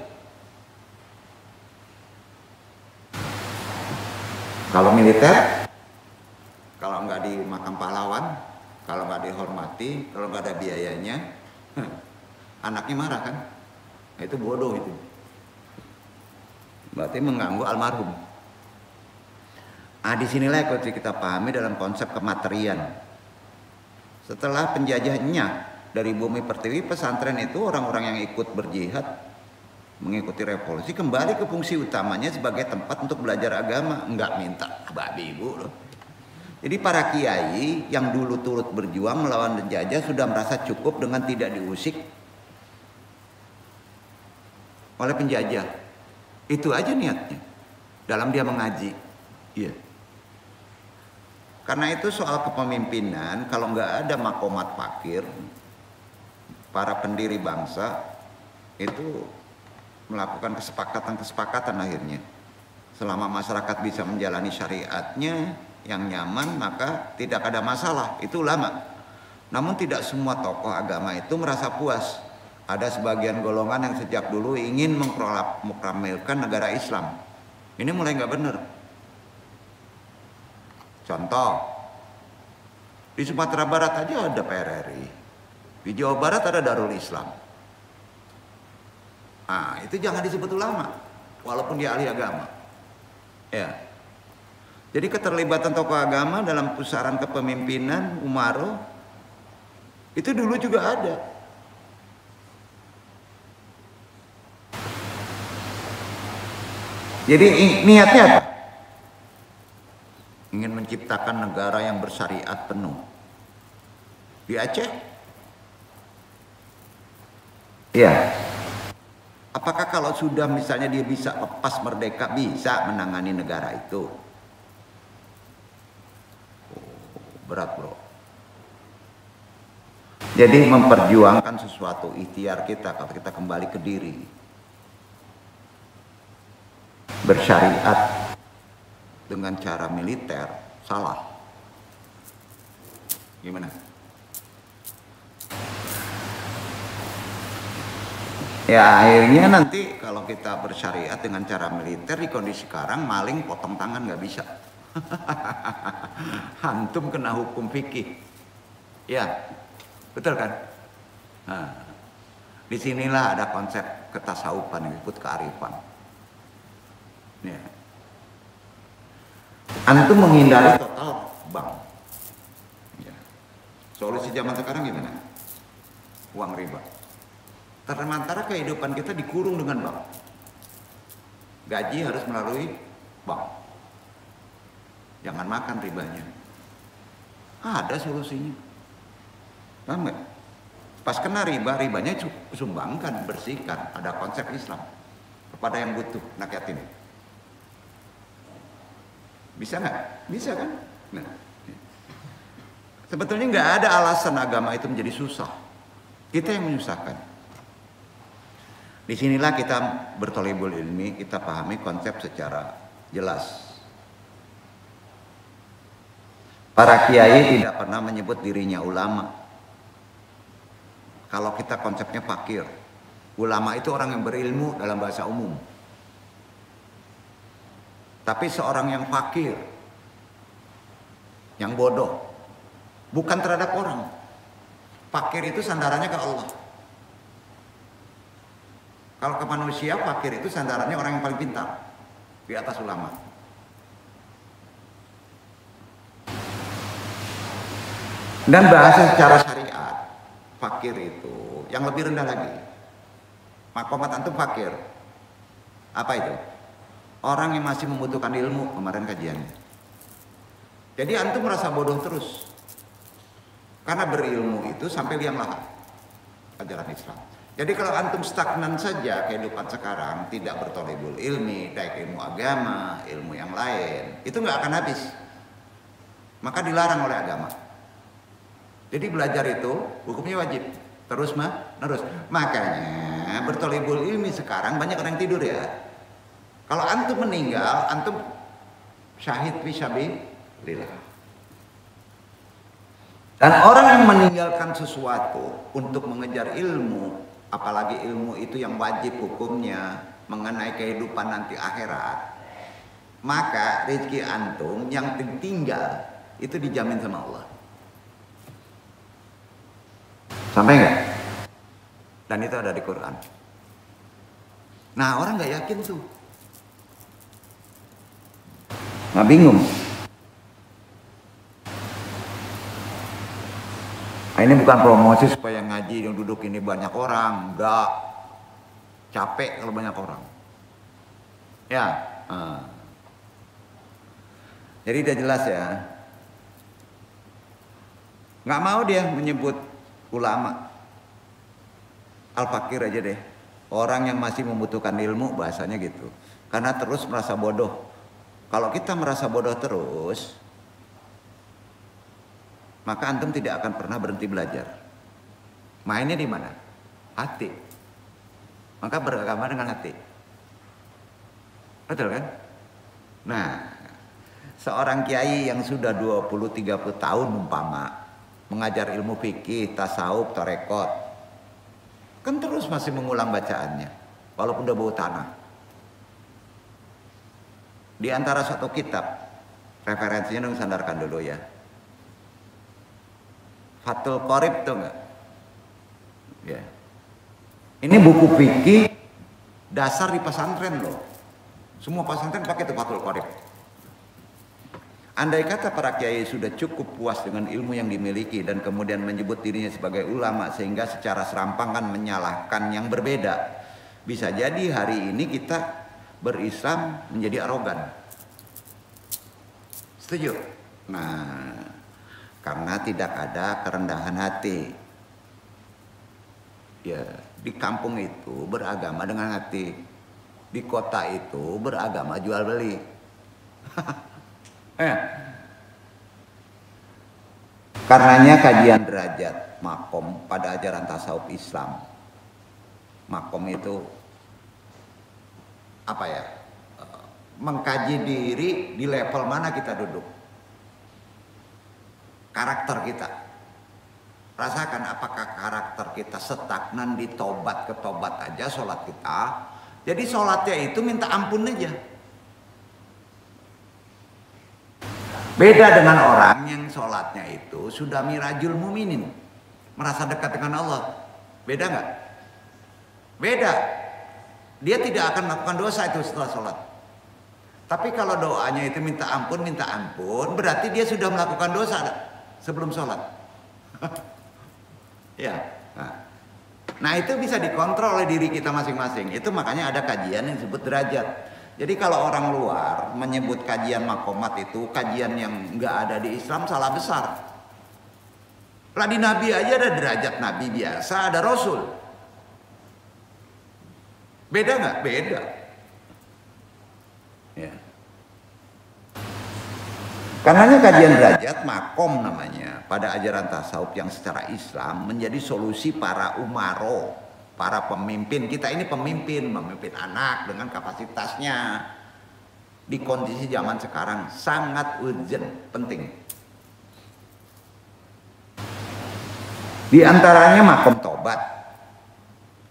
Speaker 2: Kalau militer, kalau nggak di makam pahlawan, kalau nggak dihormati, kalau nggak ada biayanya, anaknya marah kan? Nah, itu bodoh itu. Berarti mengganggu almarhum. Disinilah yang kita pahami dalam konsep kematerian. Setelah penjajahnya dari bumi pertiwi, pesantren itu orang-orang yang ikut berjihad, mengikuti revolusi, kembali ke fungsi utamanya sebagai tempat untuk belajar agama, enggak minta babi ibu loh. Jadi para kiai yang dulu turut berjuang melawan penjajah sudah merasa cukup dengan tidak diusik oleh penjajah. Itu aja niatnya dalam dia mengaji. Iya. Karena itu soal kepemimpinan, kalau nggak ada makomat fakir, para pendiri bangsa itu melakukan kesepakatan akhirnya. Selama masyarakat bisa menjalani syariatnya yang nyaman, maka tidak ada masalah. Itu ulama. Namun tidak semua tokoh agama itu merasa puas. Ada sebagian golongan yang sejak dulu ingin memproklamirkan negara Islam. Ini mulai nggak benar. Contoh, di Sumatera Barat aja ada PRRI, di Jawa Barat ada Darul Islam. Nah, itu jangan disebut ulama, walaupun dia ahli agama. Ya. Jadi keterlibatan tokoh agama dalam pusaran kepemimpinan umaro itu dulu juga ada. Jadi niatnya apa? Ingin menciptakan negara yang bersyariat penuh. Di Aceh? Ya. Apakah kalau sudah misalnya dia bisa lepas merdeka, bisa menangani negara itu? Berat bro. Jadi memperjuangkan sesuatu ikhtiar kita kalau kita kembali ke diri. Bersyariat dengan cara militer salah. Gimana? Ya akhirnya nanti kalau kita bersyariat dengan cara militer di kondisi sekarang, maling potong tangan nggak bisa. Hantum kena hukum fikih. Ya, betul kan? Nah, disinilah ada konsep ketasawufan yang disebut kearifan. Ya. Antum menghindari total bang. Solusi zaman sekarang gimana? Uang riba. Sementara kehidupan kita dikurung dengan bank. Gaji harus melalui bank. Jangan makan ribanya. Ada solusinya. Paham nggak? Pas kena riba, ribanya sumbangkan, bersihkan. Ada konsep Islam kepada yang butuh, anak yatim. Bisa nggak? Bisa kan? Nah, sebetulnya nggak ada alasan agama itu menjadi susah. Kita yang menyusahkan. Disinilah kita bertolebul ilmi, kita pahami konsep secara jelas. Para kiai tidak pernah menyebut dirinya ulama. Kalau kita konsepnya fakir. Ulama itu orang yang berilmu dalam bahasa umum. Tapi seorang yang fakir, yang bodoh, bukan terhadap orang. Fakir itu sandarannya ke Allah. Kalau ke manusia, fakir itu sandarannya orang yang paling pintar di atas ulama. Dan bahasa secara syariat, fakir itu yang lebih rendah lagi. Makomat antum fakir. Apa itu? Orang yang masih membutuhkan ilmu, kemarin kajiannya. Jadi antum merasa bodoh terus. Karena berilmu itu sampai liang lahat ajaran Islam. Jadi kalau antum stagnan saja kehidupan sekarang, tidak bertolebul ilmi, baik ilmu agama, ilmu yang lain, itu nggak akan habis. Maka dilarang oleh agama. Jadi belajar itu hukumnya wajib. Terus terus. Makanya bertolebul ilmi sekarang banyak orang tidur ya. Kalau antum meninggal, antum syahid fi sabilillah. Dan orang yang meninggalkan sesuatu untuk mengejar ilmu, apalagi ilmu itu yang wajib hukumnya mengenai kehidupan nanti akhirat, maka rezeki antum yang tertinggal itu dijamin sama Allah. Sampai nggak? Dan itu ada di Quran. Nah, orang nggak yakin tuh. Nah, bingung. Nah, ini bukan promosi supaya ngaji yang duduk ini banyak orang, enggak. Capek kalau banyak orang. Ya. Jadi udah jelas ya. Nggak mau dia menyebut ulama. Al-fakir aja deh. Orang yang masih membutuhkan ilmu, bahasanya gitu. Karena terus merasa bodoh. Kalau kita merasa bodoh terus, maka antum tidak akan pernah berhenti belajar. Mainnya di mana? Hati. Maka beragama dengan hati. Betul kan? Nah, seorang kiai yang sudah 20-30 tahun umpama mengajar ilmu fikih, tasawuf, tarekot, kan terus masih mengulang bacaannya walaupun udah bau tanah. Di antara satu kitab, referensinya dong sandarkan dulu ya. Fathul Qorib tuh enggak? Ya. Ini buku fikih dasar di pesantren loh. Semua pesantren pakai itu Fathul Qorib. Andai kata para kiai sudah cukup puas dengan ilmu yang dimiliki dan kemudian menyebut dirinya sebagai ulama sehingga secara serampangan menyalahkan yang berbeda, bisa jadi hari ini kita berislam menjadi arogan. Setuju? Nah, karena tidak ada kerendahan hati. Ya, di kampung itu beragama dengan hati. Di kota itu beragama jual beli. Karenanya kajian derajat makom pada ajaran tasawuf Islam. Makom itu apa ya? Mengkaji diri di level mana kita duduk. Karakter kita. Rasakan apakah karakter kita stagnan di tobat ke tobat aja sholat kita. Jadi sholatnya itu minta ampun aja. Beda dengan orang yang sholatnya itu sudah mirajul muminin. Merasa dekat dengan Allah. Beda nggak? Beda. Dia tidak akan melakukan dosa itu setelah sholat. Tapi kalau doanya itu minta ampun, berarti dia sudah melakukan dosa sebelum sholat. Ya. Nah itu bisa dikontrol oleh diri kita masing-masing. Itu makanya ada kajian yang disebut derajat. Jadi kalau orang luar menyebut kajian makomat itu kajian yang nggak ada di Islam, salah besar. Lah di Nabi aja ada derajat Nabi biasa, ada Rasul. Beda nggak? Beda. Ya. Karenanya kajian derajat makom namanya pada ajaran tasawuf yang secara Islam menjadi solusi para umaro, para pemimpin. Kita ini pemimpin anak dengan kapasitasnya. Di kondisi zaman sekarang sangat urgent, penting. Di antaranya makom tobat.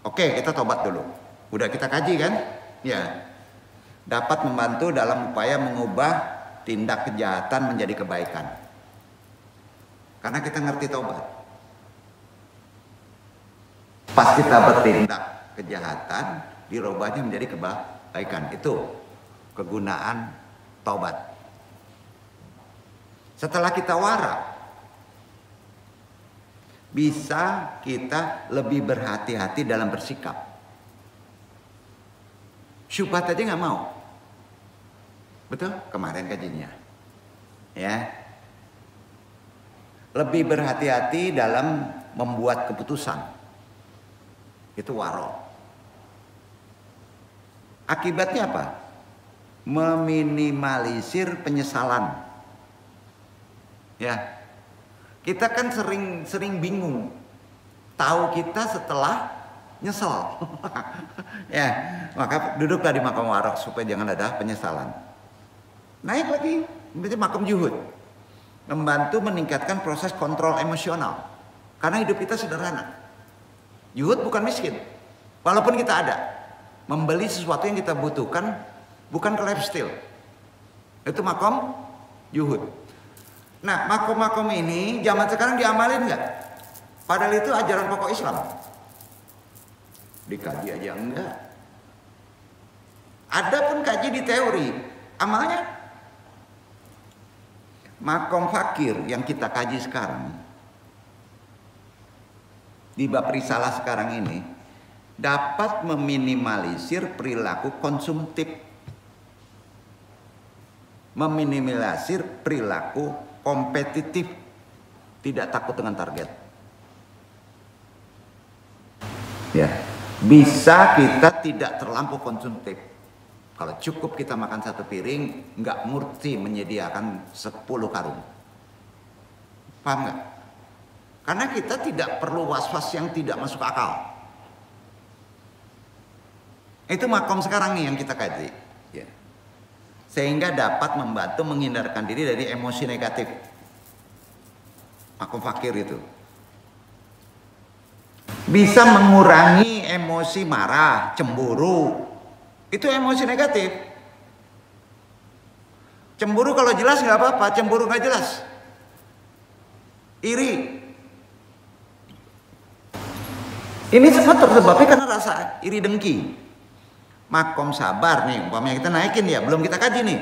Speaker 2: Oke, kita tobat dulu. Udah kita kaji kan? Ya. Dapat membantu dalam upaya mengubah tindak kejahatan menjadi kebaikan. Karena kita ngerti tobat. Pas kita bertindak kejahatan, dirubahnya menjadi kebaikan. Itu kegunaan tobat. Setelah kita wara, bisa kita lebih berhati-hati dalam bersikap. Syubhat aja nggak mau. Betul? Kemarin kajinya. Ya. Lebih berhati-hati dalam membuat keputusan. Itu waro. Akibatnya apa? Meminimalisir penyesalan. Ya. Kita kan sering bingung. Tahu kita setelah nyesel. Ya, maka duduklah di makam waro supaya jangan ada penyesalan. Naik lagi, berarti makom juhud. Membantu meningkatkan proses kontrol emosional. Karena hidup kita sederhana. Juhud bukan miskin. Walaupun kita ada. Membeli sesuatu yang kita butuhkan bukan ke lifestyle. Itu makom juhud. Nah, makom-makom ini zaman sekarang diamalin nggak? Padahal itu ajaran pokok Islam. Dikaji aja enggak. Ada pun kaji di teori. Amalnya makom fakir yang kita kaji sekarang di bab risalah sekarang ini dapat meminimalisir perilaku konsumtif, meminimalisir perilaku kompetitif, tidak takut dengan target. Ya, bisa kita tidak terlampau konsumtif. Kalau cukup kita makan satu piring, nggak murti menyediakan 10 karung. Paham nggak? Karena kita tidak perlu was-was yang tidak masuk akal. Itu makom sekarang nih yang kita kaji. Ya. Sehingga dapat membantu menghindarkan diri dari emosi negatif. Makom fakir itu. Bisa mengurangi emosi marah, cemburu. Itu emosi negatif. Cemburu kalau jelas nggak apa-apa, cemburu nggak jelas. Iri. Ini semua tersebabnya karena rasa iri dengki. Makom sabar nih, umpamanya kita naikin ya, belum kita kaji nih.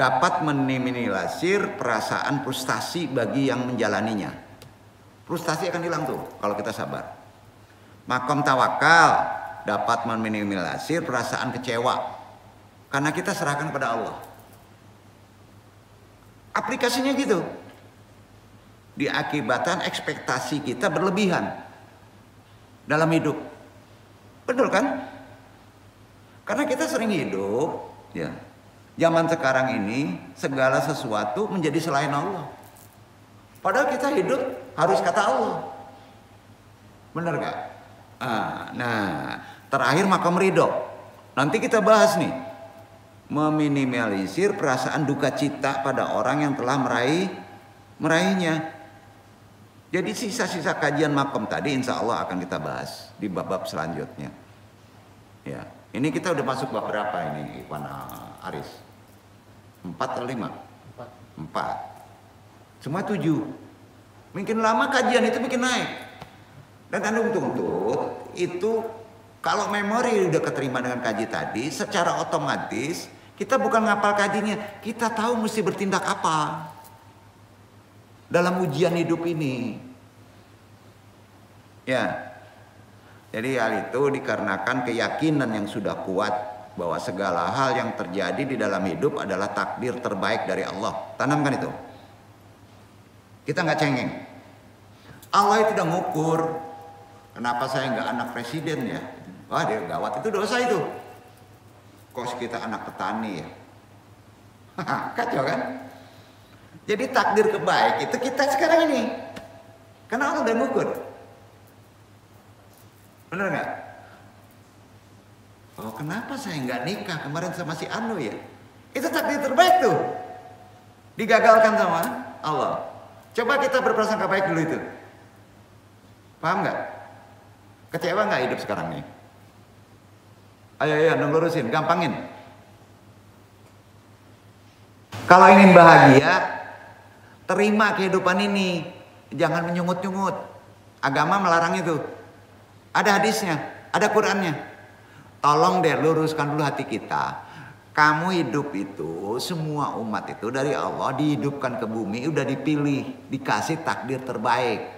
Speaker 2: Dapat meminimalisir perasaan frustasi bagi yang menjalaninya. Frustasi akan hilang tuh kalau kita sabar. Makom tawakal dapat meminimalisir perasaan kecewa karena kita serahkan kepada Allah. Aplikasinya gitu. Diakibatkan ekspektasi kita berlebihan dalam hidup. Betul kan? Karena kita sering hidup, ya. Zaman sekarang ini segala sesuatu menjadi selain Allah. Padahal kita hidup harus kata Allah. Benar gak? Nah, terakhir makom ridho. Nanti kita bahas nih. Meminimalisir perasaan duka cita pada orang yang telah meraihnya. Jadi sisa-sisa kajian makom tadi insya Allah akan kita bahas di bab-bab selanjutnya. Ya, ini kita udah masuk bab berapa ini, Iwan Aris? 4 atau 5? 4. Semua 7. Makin lama kajian itu makin naik. Dan Anda tuntut itu kalau memori udah keterima dengan kaji tadi, secara otomatis kita bukan ngapal kajinya, kita tahu mesti bertindak apa. dalam ujian hidup ini. Ya. Jadi hal itu dikarenakan keyakinan yang sudah kuat bahwa segala hal yang terjadi di dalam hidup adalah takdir terbaik dari Allah. Tanamkan itu. Kita nggak cengeng. Allah itu udah ngukur. Kenapa saya nggak anak presiden ya? Wah dia gawat, itu dosa itu. Kok kita anak petani ya? Kacau kan? Jadi takdir kebaik itu kita sekarang ini. Karena Allah udah ngukur. Bener nggak? Oh kenapa saya nggak nikah kemarin sama si Anu ya? Itu takdir terbaik tuh. Digagalkan sama Allah. Coba kita berprasangka baik dulu itu. Paham nggak? Kecewa nggak hidup sekarang nih? Ayo lurusin, gampangin. Kalau ingin bahagia, terima kehidupan ini. Jangan menyungut-nyungut. Agama melarang itu. Ada hadisnya, ada Qurannya. Tolong deh luruskan dulu hati kita. Kamu hidup itu, semua umat itu dari Allah dihidupkan ke bumi, udah dipilih, dikasih takdir terbaik.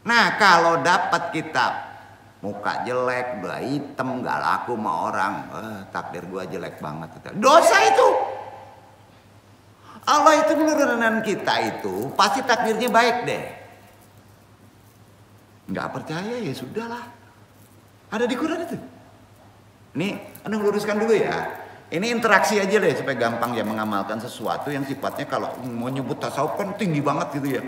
Speaker 2: Nah kalau dapat kita muka jelek, belah hitam, gak laku sama orang, takdir gua jelek banget. Dosa itu. Allah itu menurunkan kita itu pasti takdirnya baik deh. Nggak percaya ya sudahlah. Ada di Quran itu. Ini Anda luruskan dulu ya. Ini interaksi aja deh supaya gampang ya mengamalkan sesuatu yang sifatnya kalau mau nyebut tasawuf kan tinggi banget gitu ya.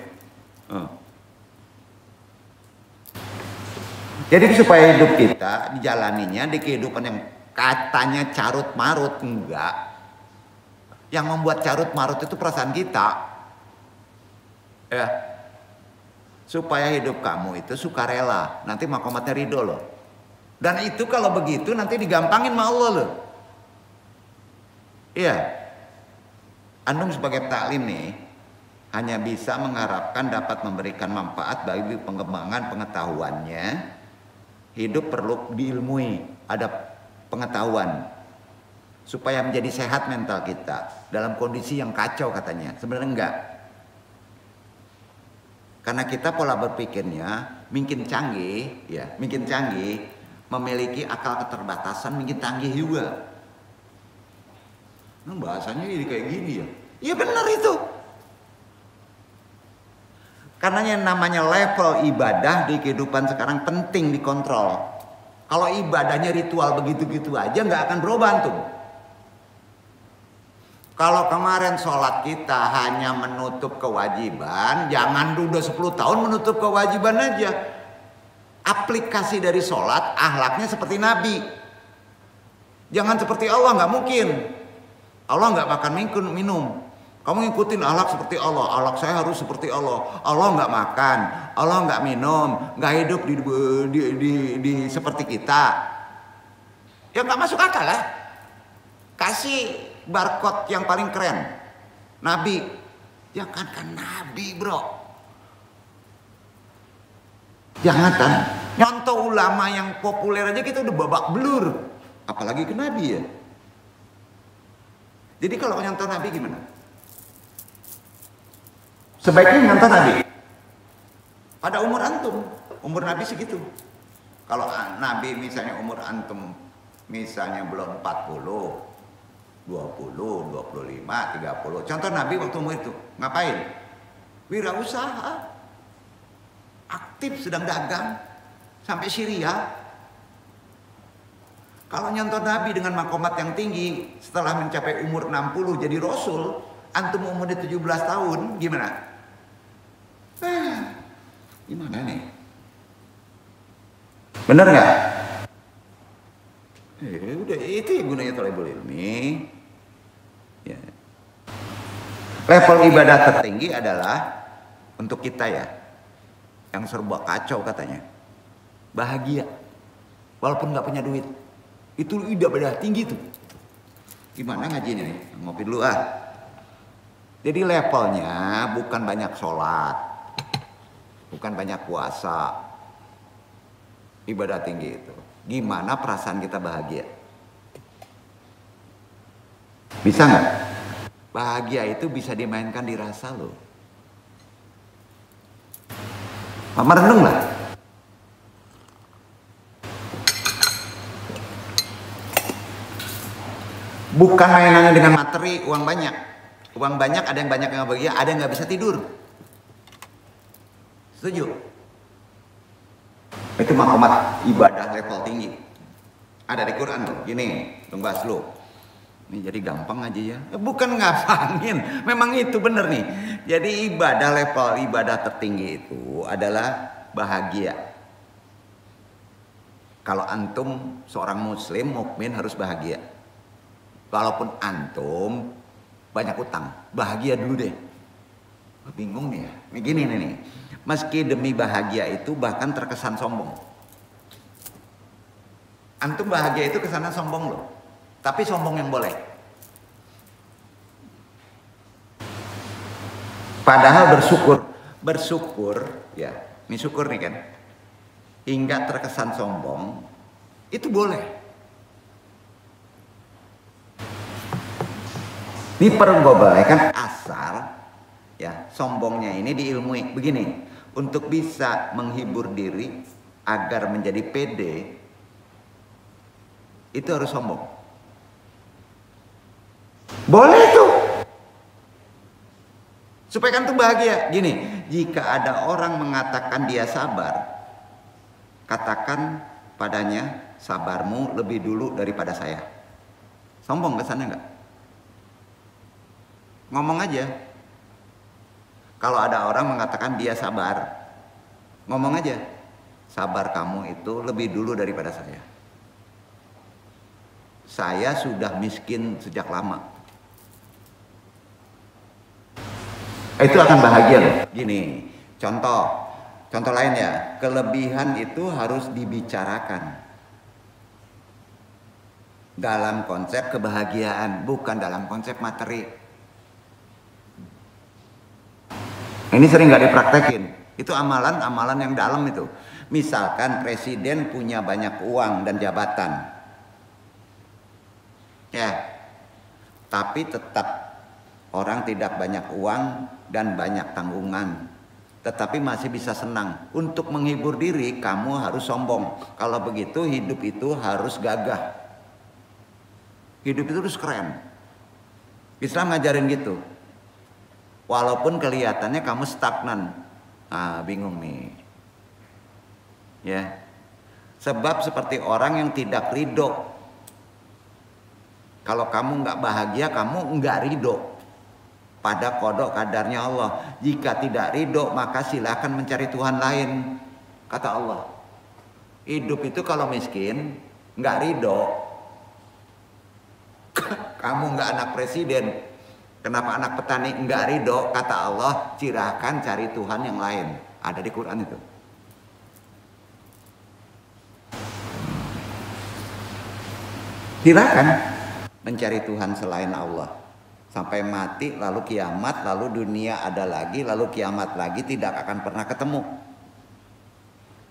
Speaker 2: Jadi supaya hidup kita dijalaninya di kehidupan yang katanya carut marut, enggak. Yang membuat carut marut itu perasaan kita. Ya. Supaya hidup kamu itu sukarela, nanti makomatnya ridho loh. Dan itu kalau begitu nanti digampangin sama Allah loh. Iya. Antum sebagai taklim nih hanya bisa mengharapkan dapat memberikan manfaat bagi pengembangan pengetahuannya. Hidup perlu diilmui, ada pengetahuan supaya menjadi sehat mental kita dalam kondisi yang kacau katanya. Sebenarnya enggak. Karena kita pola berpikirnya mungkin canggih, ya, mungkin canggih, memiliki akal keterbatasan mungkin canggih juga. Nah, bahasanya jadi kayak gini ya. Iya benar itu. Karena yang namanya level ibadah di kehidupan sekarang penting dikontrol. Kalau ibadahnya ritual begitu-gitu aja nggak akan berubah tuh. Kalau kemarin sholat kita hanya menutup kewajiban, jangan udah 10 tahun menutup kewajiban aja. Aplikasi dari sholat, akhlaknya seperti Nabi. Jangan seperti Allah, nggak mungkin. Allah nggak makan minum. Kamu ngikutin akhlak seperti Allah. Akhlak saya harus seperti Allah. Allah nggak makan, Allah nggak minum, nggak hidup di seperti kita. Ya nggak masuk akal lah. Kasih barcode yang paling keren, Nabi. Ya kan Nabi bro. Jangan kan nyontoh ulama yang populer aja kita udah babak belur, apalagi ke Nabi ya. Jadi kalau nyontoh Nabi gimana? Sebaiknya nyontoh Nabi pada umur antum, umur Nabi segitu. Kalau Nabi misalnya umur antum misalnya belum 40, 20, 25, 30. Contoh Nabi waktu umur itu ngapain? Wirausaha, aktif sedang dagang sampai Syria. Kalau nyontoh Nabi dengan makomat yang tinggi setelah mencapai umur 60 jadi Rasul, antum umurnya 17 tahun, gimana? Gimana nih? Bener nggak? Udah itu yang gunanya thalibul ilmi. Ya. Level ibadah tertinggi adalah untuk kita ya, yang serba kacau katanya, bahagia, walaupun nggak punya duit, itu ibadah tinggi tuh. Gimana ngajinya nih? Ngopi dulu ah. Jadi levelnya bukan banyak sholat, bukan banyak puasa, ibadah tinggi itu. Gimana perasaan kita bahagia? Bisa nggak? Bahagia itu bisa dimainkan di rasa loh. Mama renung lah. Bukan mainannya dengan materi, uang banyak. Uang banyak, ada yang banyak yang bahagia, ada yang nggak bisa tidur. Setuju? Itu makomat ibadah level tinggi. Ada di Quran loh, gini, tunggu bahas lo. Ini jadi gampang aja ya. Bukan ngapangin, memang itu bener nih. Jadi ibadah level ibadah tertinggi itu adalah bahagia. Kalau antum seorang muslim, mukmin harus bahagia. Walaupun antum banyak utang, bahagia dulu deh. Bingung nih ya, begini nih. Meski demi bahagia itu bahkan terkesan sombong. Antum bahagia itu kesana sombong loh. Tapi sombong yang boleh. Padahal bersyukur ya, ini syukur nih kan. Hingga terkesan sombong, itu boleh. Diperbolehkan asal ya sombongnya ini diilmui. Begini, untuk bisa menghibur diri agar menjadi pede, itu harus sombong. Boleh tuh. Supaya kan tuh bahagia. Gini, jika ada orang mengatakan dia sabar, katakan padanya, sabarmu lebih dulu daripada saya. Sombong kesannya enggak? Ngomong aja. Kalau ada orang mengatakan dia sabar, ngomong aja, sabar kamu itu lebih dulu daripada saya. Saya sudah miskin sejak lama. Itu akan bahagia loh. Gini, contoh lain ya, kelebihan itu harus dibicarakan dalam konsep kebahagiaan, bukan dalam konsep materi. Ini sering nggak dipraktekin. Itu amalan-amalan yang dalam itu. Misalkan presiden punya banyak uang dan jabatan, ya, tapi tetap orang tidak banyak uang dan banyak tanggungan, tetapi masih bisa senang. Untuk menghibur diri, kamu harus sombong. Kalau begitu, hidup itu harus gagah. Hidup itu harus keren. Islam ngajarin gitu. Walaupun kelihatannya kamu stagnan, bingung nih, ya. Sebab seperti orang yang tidak ridho. Kalau kamu nggak bahagia, kamu nggak ridho pada kodok kadarnya Allah. Jika tidak ridho, maka silakan mencari Tuhan lain, kata Allah. Hidup itu kalau miskin, nggak ridho, kamu nggak anak presiden. Kenapa anak petani enggak ridho? Kata Allah, silahkan cari Tuhan yang lain. Ada di Quran itu. Silahkan mencari Tuhan selain Allah. Sampai mati, lalu kiamat, lalu dunia ada lagi, lalu kiamat lagi, tidak akan pernah ketemu.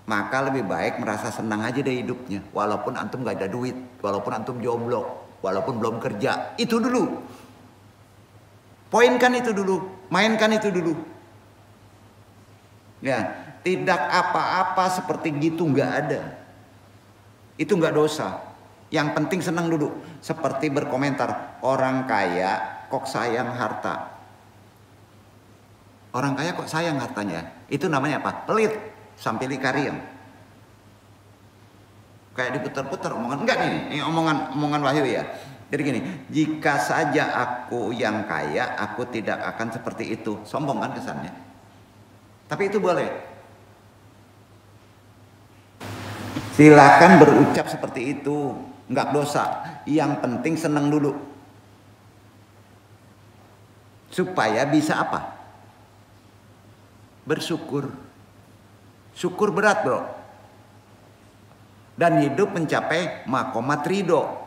Speaker 2: Maka lebih baik merasa senang aja deh hidupnya. Walaupun antum gak ada duit, walaupun antum jomblo, walaupun belum kerja. Itu dulu. Poinkan itu dulu, mainkan itu dulu. Ya, tidak apa-apa seperti gitu nggak ada. Itu nggak dosa. Yang penting senang dulu. Seperti berkomentar, orang kaya kok sayang harta. Orang kaya kok sayang hartanya. Itu namanya apa? Pelit, sampai kariang. Kayak diputar-putar omongan. Enggak nih, ini omongan Wahyu ya. Jadi gini, jika saja aku yang kaya, aku tidak akan seperti itu. Sombong kan kesannya. Tapi itu boleh. Silakan berucap seperti itu, nggak dosa. Yang penting senang dulu. Supaya bisa apa? Bersyukur. Syukur berat, bro. Dan hidup mencapai makomat ridho.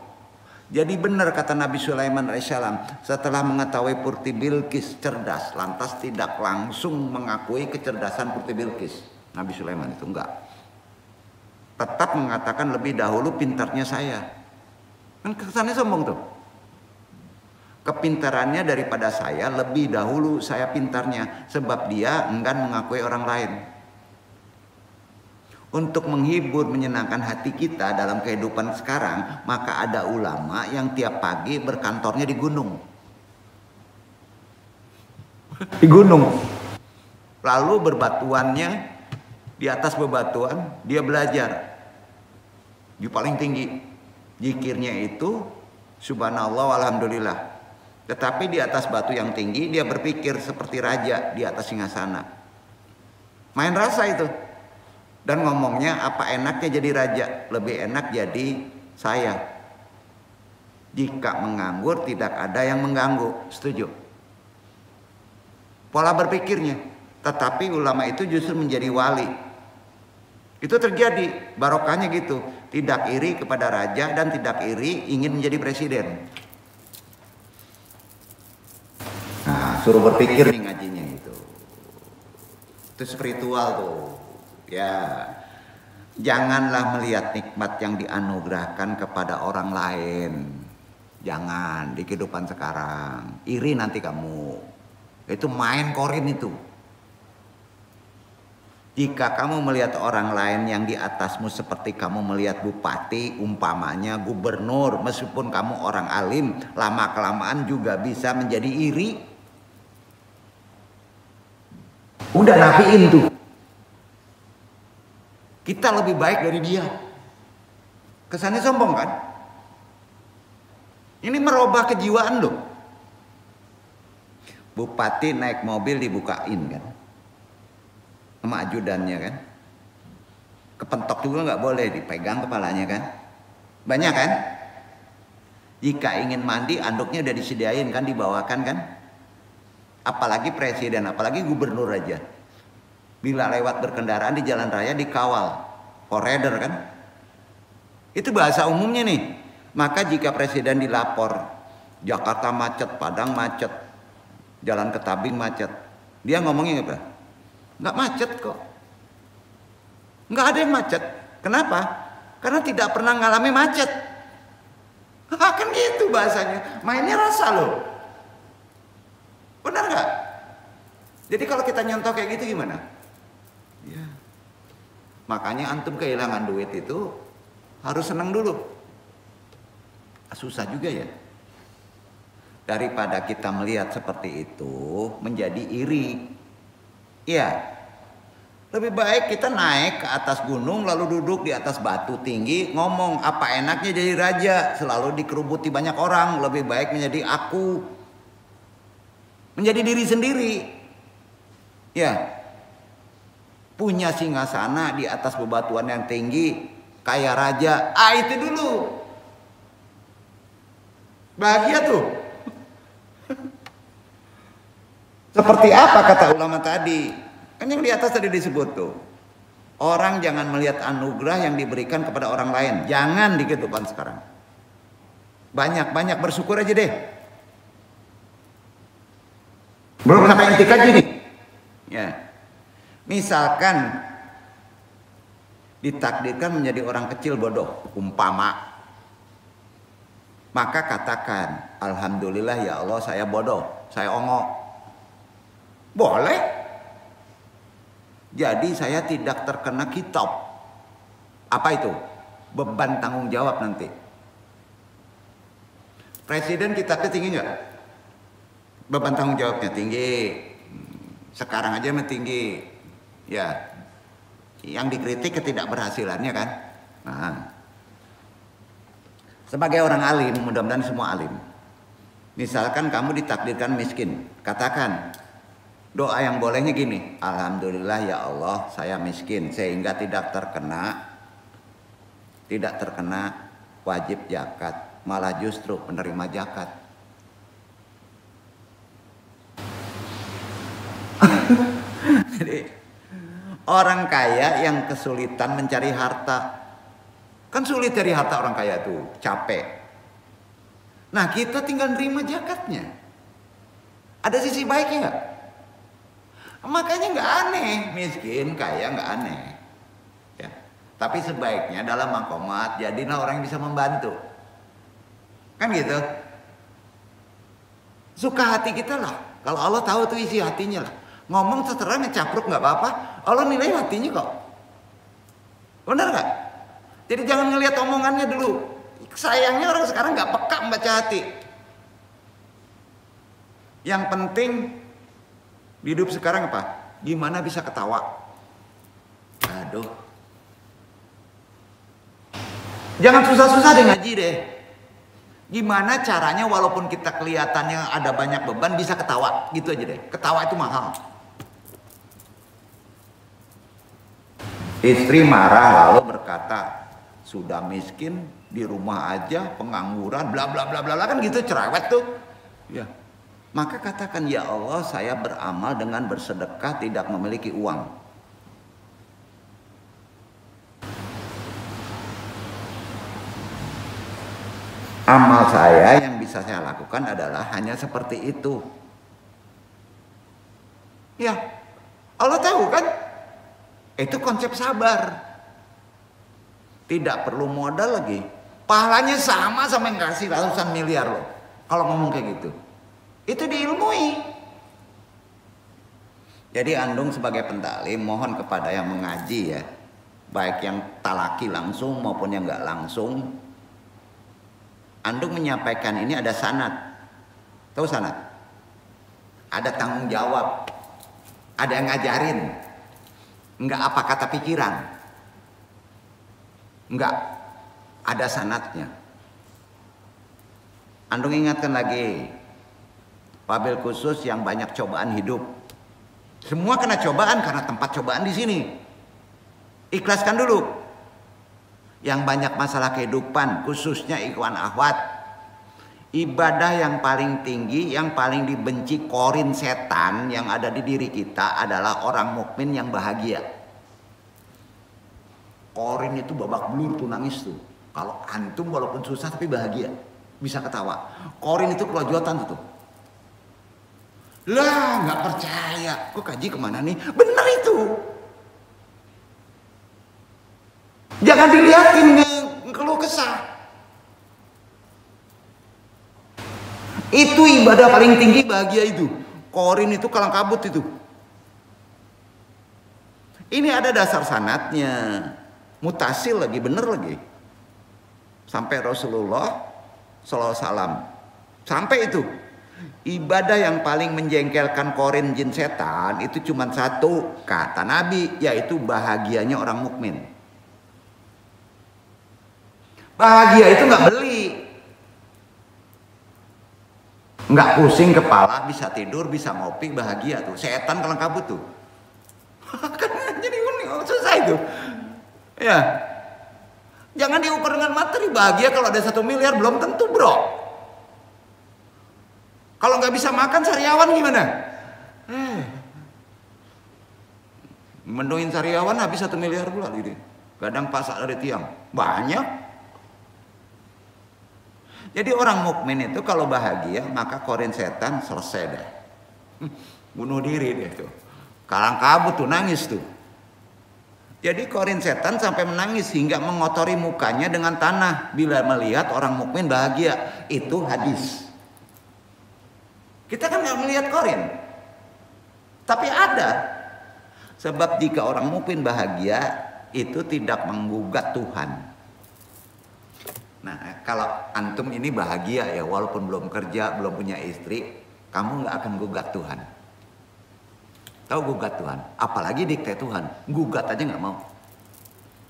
Speaker 2: Jadi benar kata Nabi Sulaiman alaihissalam, setelah mengetahui Putri Bilqis cerdas, lantas tidak langsung mengakui kecerdasan Putri Bilqis. Nabi Sulaiman itu enggak. Tetap mengatakan lebih dahulu pintarnya saya. Kan kesannya sombong tuh. kepintarannya daripada saya, lebih dahulu saya pintarnya, sebab dia enggan mengakui orang lain. Untuk menghibur, menyenangkan hati kita dalam kehidupan sekarang, maka ada ulama yang tiap pagi berkantornya di gunung. Di gunung. Lalu berbatuannya, di atas bebatuan dia belajar. Di paling tinggi. Zikirnya itu subhanallah walhamdulillah. Tetapi di atas batu yang tinggi dia berpikir seperti raja di atas singgasana. Main rasa itu. Dan ngomongnya apa enaknya jadi raja, lebih enak jadi saya. Jika menganggur tidak ada yang mengganggu, setuju? Pola berpikirnya. Tetapi ulama itu justru menjadi wali. Itu terjadi, barokahnya gitu. Tidak iri kepada raja dan tidak iri ingin menjadi presiden. Nah, suruh berpikir nih ngajinya itu. Itu spiritual tuh. Ya, janganlah melihat nikmat yang dianugerahkan kepada orang lain. Jangan di kehidupan sekarang. Iri nanti kamu. Itu main korin itu. Jika kamu melihat orang lain yang di atasmu seperti kamu melihat bupati, umpamanya gubernur, meskipun kamu orang alim, lama-kelamaan juga bisa menjadi iri. Udah nafiin tuh. Kita lebih baik dari dia. Kesannya sombong kan? Ini merubah kejiwaan loh. Bupati naik mobil dibukain kan, sama ajudannya kan. Kepentok juga nggak boleh, dipegang kepalanya kan. Banyak kan? Jika ingin mandi anduknya udah disediain kan, dibawakan kan. Apalagi presiden, apalagi gubernur aja. Bila lewat berkendaraan di jalan raya dikawal, koridor kan. Itu bahasa umumnya nih. Maka jika presiden dilapor, Jakarta macet, Padang macet, Jalan Ketabing macet, dia ngomongnya apa? Nggak macet kok. Nggak ada yang macet. Kenapa? Karena tidak pernah ngalami macet. Kan gitu bahasanya. Mainnya rasa loh. Benar nggak? Jadi kalau kita nyontoh kayak gitu gimana? Ya. Makanya antum kehilangan duit itu harus senang dulu. Susah juga ya. Daripada kita melihat seperti itu menjadi iri. Iya. Lebih baik kita naik ke atas gunung lalu duduk di atas batu tinggi ngomong apa enaknya jadi raja, selalu dikerubuti banyak orang. Lebih baik menjadi aku. Menjadi diri sendiri. Ya. Punya singgasana di atas bebatuan yang tinggi, kayak raja. Itu dulu. Bahagia tuh. Seperti apa kata ulama tadi? Kan yang di atas tadi disebut tuh. Orang jangan melihat anugerah yang diberikan kepada orang lain. Jangan di kehidupan sekarang. Banyak-banyak bersyukur aja deh. Belum sampai intikan gini. Ya. Misalkan ditakdirkan menjadi orang kecil bodoh, umpama, maka katakan, alhamdulillah ya Allah saya bodoh, saya ongok. Boleh. Jadi saya tidak terkena kitab. Apa itu? Beban tanggung jawab nanti. Presiden kitabnya tinggi nggak? Beban tanggung jawabnya tinggi. Sekarang aja tinggi. Ya, yang dikritik ketidakberhasilannya kan. Nah, sebagai orang alim, mudah-mudahan semua alim. Misalkan kamu ditakdirkan miskin, katakan doa yang bolehnya gini, alhamdulillah ya Allah saya miskin sehingga tidak terkena wajib zakat, malah justru penerima zakat. Jadi orang kaya yang kesulitan mencari harta. Kan sulit cari harta orang kaya tuh, capek. Nah kita tinggal nerima zakatnya. Ada sisi baiknya nggak? Makanya nggak aneh, miskin, kaya nggak aneh. Ya. Tapi sebaiknya dalam makomat jadilah orang yang bisa membantu. Kan gitu. Suka hati kita lah. Kalau Allah tahu tuh isi hatinya lah. Ngomong terserah ngecapruk nggak apa-apa. Allah nilai hatinya kok. Benar nggak? Jadi jangan ngelihat omongannya dulu. Sayangnya orang sekarang nggak peka membaca hati. Yang penting di hidup sekarang apa? Gimana bisa ketawa? Aduh. Jangan susah-susah deh ngaji deh. Gimana caranya walaupun kita kelihatannya ada banyak beban bisa ketawa, gitu aja deh. Ketawa itu mahal. Istri marah lalu berkata, sudah miskin di rumah aja, pengangguran, bla bla bla bla, kan gitu cerewet tuh. Ya. Maka katakan, ya Allah, saya beramal dengan bersedekah tidak memiliki uang. Amal saya yang bisa saya lakukan adalah hanya seperti itu. Ya, Allah tahu kan? Itu konsep sabar. Tidak perlu modal lagi. Pahalanya sama yang kasih ratusan miliar loh. Kalau ngomong kayak gitu. Itu diilmui. Jadi andung sebagai pendalim mohon kepada yang mengaji ya. Baik yang talaki langsung maupun yang nggak langsung. Andung menyampaikan ini ada sanad. Tahu sanad? Ada tanggung jawab. Ada yang ngajarin. Enggak apa kata pikiran. Enggak. Ada sanadnya. Andung ingatkan lagi. Wabil khusus yang banyak cobaan hidup. Semua kena cobaan karena tempat cobaan di sini. Ikhlaskan dulu. Yang banyak masalah kehidupan, khususnya ikhwan akhwat, ibadah yang paling tinggi, yang paling dibenci korin setan yang ada di diri kita adalah orang mukmin yang bahagia. Korin itu babak belur tuh, nangis tuh. Kalau antum walaupun susah tapi bahagia, bisa ketawa. Korin itu kelojotan tuh. Lah nggak percaya, kok kaji kemana nih? Bener itu. Jangan dilihatin ngeluh kesah. Itu ibadah paling tinggi bahagia itu. Korin itu kalang kabut itu. Ini ada dasar sanadnya. Mutasil lagi, bener lagi. Sampai Rasulullah SAW. Sampai itu. Ibadah yang paling menjengkelkan korin jin setan itu cuma satu, kata Nabi, yaitu bahagianya orang mukmin. Bahagia itu nggak beli, nggak pusing kepala, bisa tidur, bisa ngopi, bahagia tuh. Setan kalang kabut tuh. Kan jadi unik, susah itu. Ya, jangan diukur dengan materi. Bahagia kalau ada 1 miliar belum tentu bro. Kalau nggak bisa makan sariawan gimana? Mendoin sariawan habis 1 miliar pula ini. Kadang pasak dari tiang banyak. Jadi orang mukmin itu kalau bahagia maka korin setan selesai deh. Bunuh diri deh tuh. Kalang kabut tuh, nangis tuh. Jadi korin setan sampai menangis hingga mengotori mukanya dengan tanah bila melihat orang mukmin bahagia. Itu hadis. Kita kan nggak melihat korin. Tapi ada. Sebab jika orang mukmin bahagia itu tidak menggugat Tuhan. Nah, kalau antum ini bahagia ya, walaupun belum kerja, belum punya istri, kamu nggak akan gugat Tuhan. Tahu gugat Tuhan? Apalagi dikte Tuhan, gugat aja nggak mau.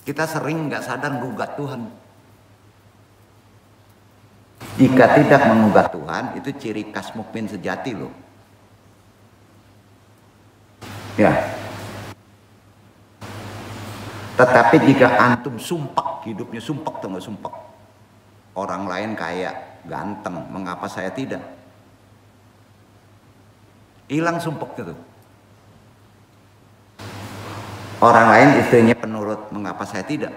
Speaker 2: Kita sering nggak sadar gugat Tuhan. Jika tidak menggugat Tuhan, itu ciri khas mukmin sejati loh. Ya. Tetapi jika antum sumpek, hidupnya sumpek atau nggak sumpek? Orang lain kaya, ganteng, mengapa saya tidak? Hilang sumpeknya tuh. Orang lain istrinya penurut, mengapa saya tidak?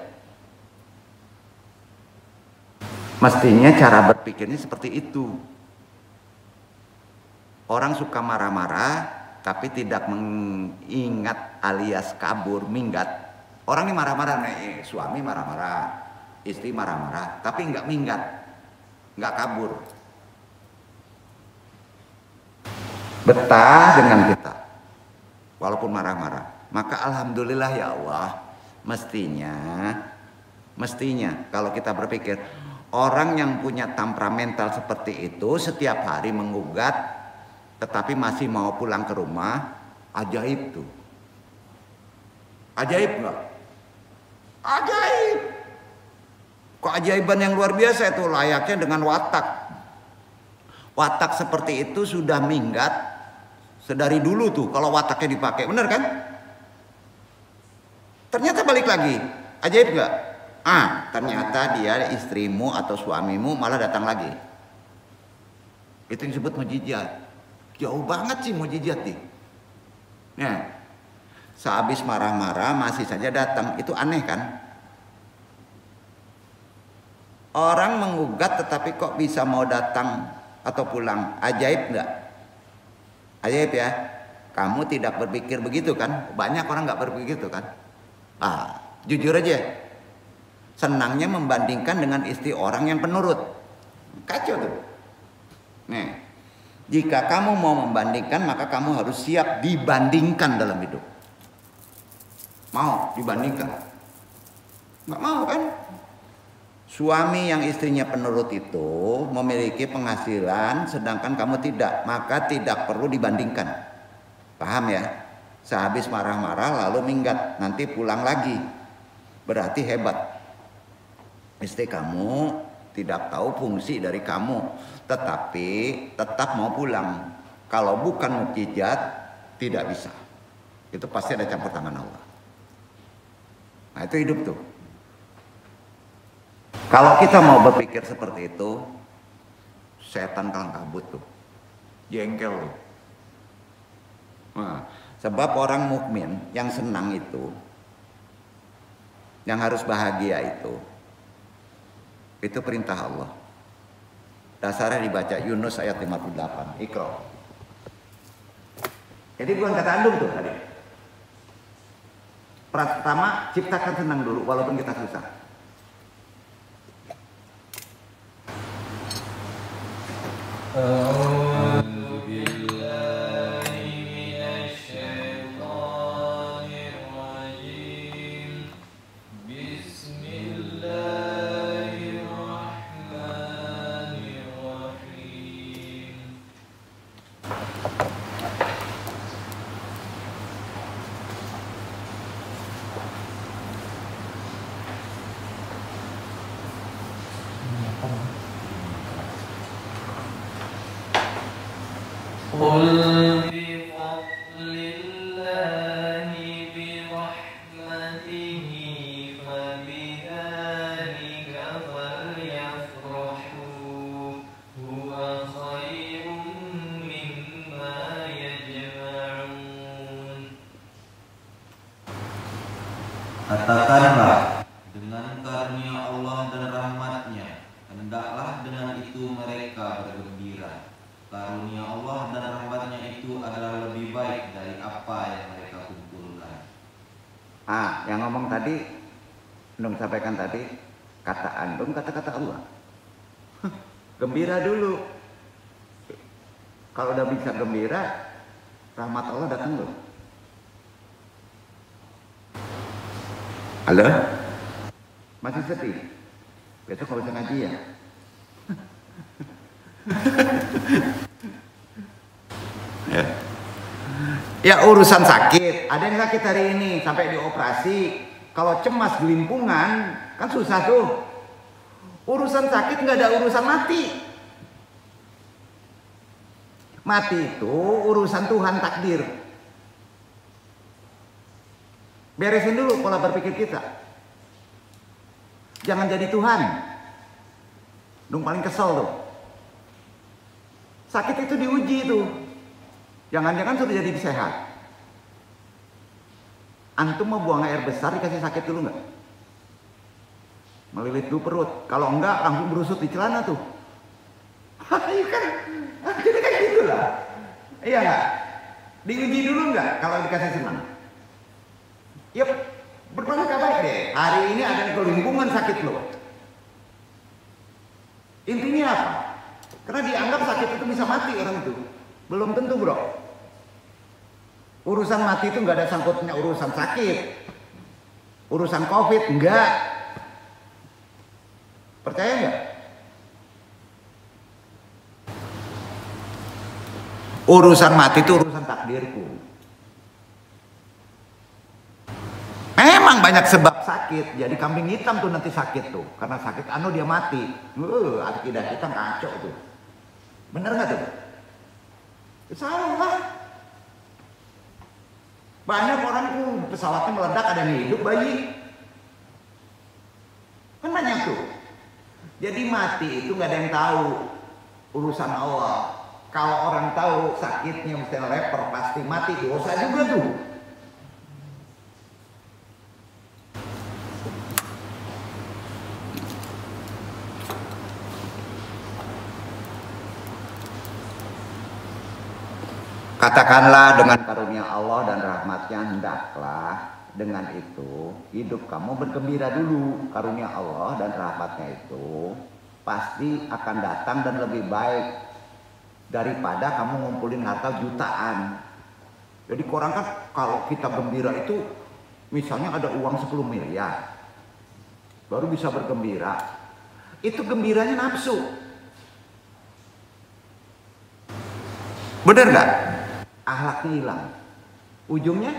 Speaker 2: Mestinya cara berpikirnya seperti itu. Orang suka marah-marah, tapi tidak mengingat alias kabur, minggat. Orang ini marah-marah, nih, suami marah-marah. Istri marah-marah, tapi nggak minggat, nggak kabur. betah dengan kita walaupun marah-marah. Maka alhamdulillah ya Allah, mestinya kalau kita berpikir orang yang punya temperamental seperti itu setiap hari menggugat tetapi masih mau pulang ke rumah, ajaib tuh. Ajaib nggak? Ajaib. Keajaiban yang luar biasa itu, layaknya dengan watak. Watak seperti itu sudah minggat sedari dulu tuh kalau wataknya dipakai, bener kan? Ternyata balik lagi, ajaib nggak? Ternyata dia istrimu atau suamimu malah datang lagi. Itu yang disebut mujizat. Jauh banget sih mujizat nih. Nah, sehabis marah-marah masih saja datang, itu aneh kan? Orang menggugat tetapi kok bisa mau datang atau pulang, ajaib nggak? Ajaib ya. Kamu tidak berpikir begitu kan? Banyak orang nggak berpikir gitu kan? Jujur aja, senangnya membandingkan dengan istri orang yang penurut. Kacau tuh. Nih, jika kamu mau membandingkan maka kamu harus siap dibandingkan dalam hidup. Mau dibandingkan? Nggak mau kan? Suami yang istrinya penurut itu memiliki penghasilan sedangkan kamu tidak, maka tidak perlu dibandingkan. Paham ya? Sehabis marah-marah lalu minggat, nanti pulang lagi. Berarti hebat. Istri kamu tidak tahu fungsi dari kamu, tetapi tetap mau pulang. Kalau bukan mukjizat tidak bisa. Itu pasti ada campur tangan Allah. Nah, itu hidup tuh. Kalau kita mau berpikir seperti itu, setan kalang kabut tuh, jengkel tuh. Nah, sebab orang mukmin yang senang itu, yang harus bahagia itu perintah Allah. Dasarnya dibaca Yunus ayat 58, Iqra. Jadi bukan kata andung tuh tadi. Pertama, ciptakan senang dulu walaupun kita susah.
Speaker 3: قل بفضل الله برحمته فبذلك فليفرحوا هو خير مما يجمعون.
Speaker 4: Katakanlah, dengan karunia Allah dan rahmatnya, hendaklah dengan itu mereka bergembira. Karunia Allah dan rahmatnya itu adalah lebih baik dari apa yang mereka kumpulkan.
Speaker 2: Yang ngomong tadi, Andung sampaikan tadi, kata Andung, kata-kata Allah. Gembira dulu. Kalau udah bisa gembira, rahmat Allah datang loh. Halo? Masih sedih? Besok kalau bisa ngaji ya? Ya urusan sakit, ada yang sakit hari ini sampai dioperasi. Kalau cemas gelimpungan kan susah tuh. Urusan sakit nggak ada urusan mati. Mati itu urusan Tuhan, takdir. Beresin dulu pola berpikir kita. Jangan jadi Tuhan. Dung paling kesel tuh. Sakit itu diuji tuh. Jangan-jangan sudah jadi sehat. Antum mau buang air besar dikasih sakit dulu nggak? Melilit dulu perut. Kalau enggak langsung berusut di celana tuh. Iya kan? Jadi kayak gitulah. Iya nggak? Diuji dulu nggak kalau dikasih senang? Yep, berprasangka baik deh. Hari ini ada kelimpungan sakit lo. Intinya apa? Karena dianggap sakit itu bisa mati orang itu. Belum tentu bro. Urusan mati itu nggak ada sangkutnya urusan sakit, urusan covid, enggak. Percaya nggak? Urusan mati itu urusan takdirku. Memang banyak sebab sakit, jadi kambing hitam tuh nanti sakit tuh, karena sakit dia mati. Akidah kita kacau tuh. Bener nggak tuh? Salah. Banyak orang tuh pesawatnya meledak, ada yang hidup bayi. Kan banyak tuh. Jadi mati itu nggak ada yang tahu, urusan Allah. Kalau orang tahu sakitnya misalnya leper pasti mati, dosa juga tuh. Katakanlah dengan karunia Allah dan rahmatnya, hendaklah dengan itu hidup kamu bergembira dulu. Karunia Allah dan rahmatnya itu pasti akan datang dan lebih baik daripada kamu ngumpulin harta jutaan. Jadi orang kan kalau kita gembira itu misalnya ada uang 10 miliar baru bisa bergembira. Itu gembiranya nafsu. Bener gak? Akhlaknya hilang. Ujungnya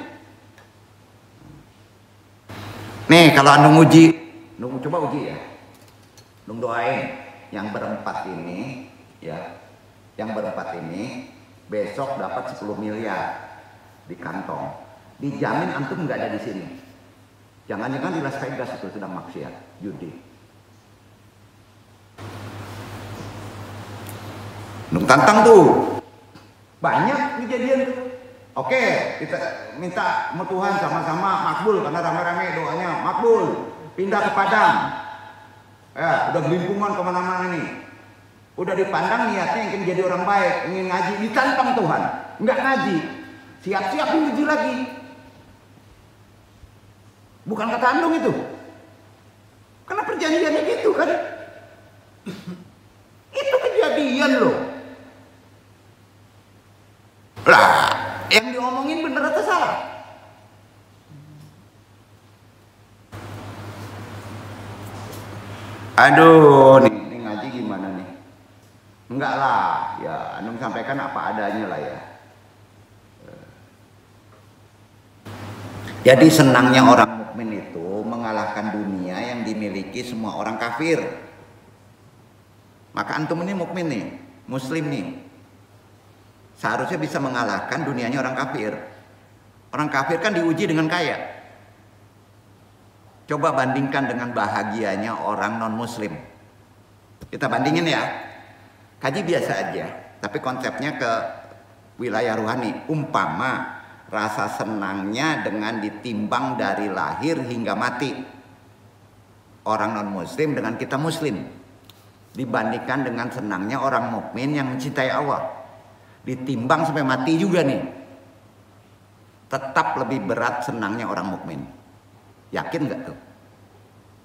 Speaker 2: nih kalau Andung uji, Andung coba uji ya. Andung doain yang berempat ini ya. Yang berempat ini besok dapat 10 miliar di kantong. Dijamin antum nggak ada di sini. Jangan-jangan di Las Vegas itu sedang maksiat, judi. Andung tantang tuh. Banyak kejadian tuh. Oke, kita minta sama Tuhan sama-sama makbul karena rame-rame doanya makbul. Pindah ke Padang. Ya, udah gelimpungan kemana-mana nih. Udah dipandang niatnya ingin jadi orang baik, ingin ngaji, ditantang Tuhan. Enggak ngaji, siap-siap ngaji lagi. Bukan kata Andung itu. Karena perjanjiannya gitu kan. Itu kejadian loh. Lah, yang diomongin bener atau salah? Aduh, nih ngaji gimana nih? Enggak lah, ya Andung sampaikan apa adanya lah ya. Jadi senangnya orang mukmin itu mengalahkan dunia yang dimiliki semua orang kafir. Maka antum ini mukmin nih, muslim nih. Seharusnya bisa mengalahkan dunianya orang kafir. Orang kafir kan diuji dengan kaya. Coba bandingkan dengan bahagianya orang non muslim. Kita bandingin ya. Kaji biasa aja, tapi konsepnya ke wilayah rohani. Umpama rasa senangnya dengan ditimbang dari lahir hingga mati. Orang non muslim dengan kita muslim. Dibandingkan dengan senangnya orang mukmin yang mencintai Allah. Ditimbang sampai mati juga nih, tetap lebih berat senangnya orang mukmin. Yakin nggak tuh?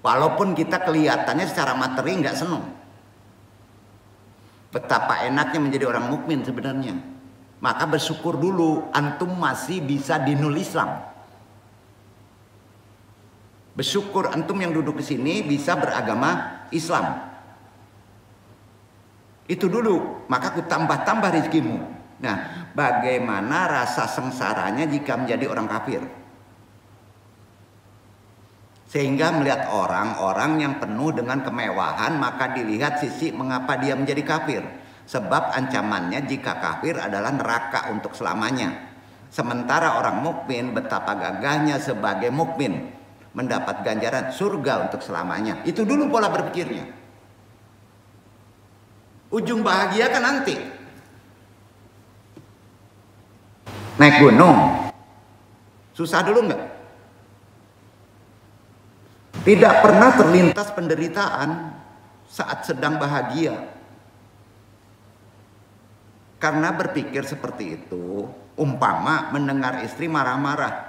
Speaker 2: Walaupun kita kelihatannya secara materi nggak senang. Betapa enaknya menjadi orang mukmin sebenarnya. Maka bersyukur dulu, antum masih bisa dinul Islam. Bersyukur antum yang duduk di sini bisa beragama Islam. Itu dulu, maka ku tambah-tambah rezekimu. Nah, bagaimana rasa sengsaranya jika menjadi orang kafir? Sehingga melihat orang-orang yang penuh dengan kemewahan, maka dilihat sisi mengapa dia menjadi kafir. Sebab ancamannya jika kafir adalah neraka untuk selamanya. Sementara orang mukmin betapa gagahnya sebagai mukmin mendapat ganjaran surga untuk selamanya. Itu dulu pola berpikirnya. Ujung bahagia kan nanti. Naik gunung susah dulu nggak? Tidak pernah terlintas penderitaan saat sedang bahagia. Karena berpikir seperti itu, umpama mendengar istri marah-marah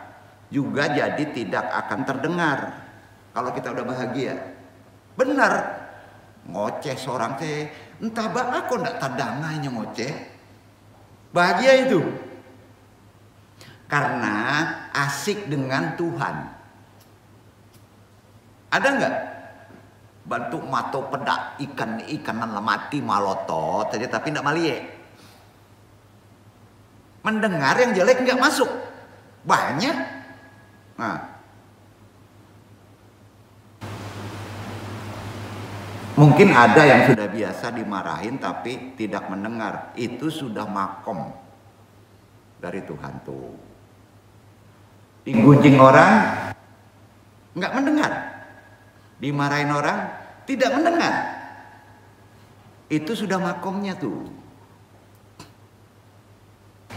Speaker 2: juga jadi tidak akan terdengar kalau kita udah bahagia. Benar, ngoceh seorang teh entah bah aku ndak tadanganya ngoceh. Bahagia itu. Karena asik dengan Tuhan. Ada nggak? Bantu mato pedak ikanan mati malotot saja tapi tidak malie. Mendengar yang jelek nggak masuk. Banyak. Nah. Mungkin ada yang sudah biasa dimarahin tapi tidak mendengar. Itu sudah makom dari Tuhan tuh. Digunjing orang nggak mendengar. Dimarahin orang tidak mendengar. Itu sudah makomnya tuh.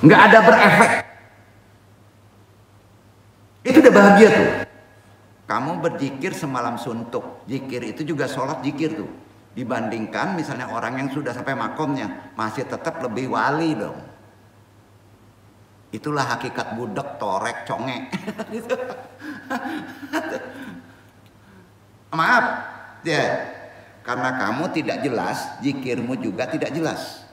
Speaker 2: Nggak ada berefek. Itu udah bahagia tuh. Kamu berzikir semalam suntuk. Zikir itu juga sholat zikir tuh. Dibandingkan misalnya orang yang sudah sampai makomnya, masih tetap lebih wali dong. Itulah hakikat budak, torek, conge. Maaf, ya, karena kamu tidak jelas, zikirmu juga tidak jelas.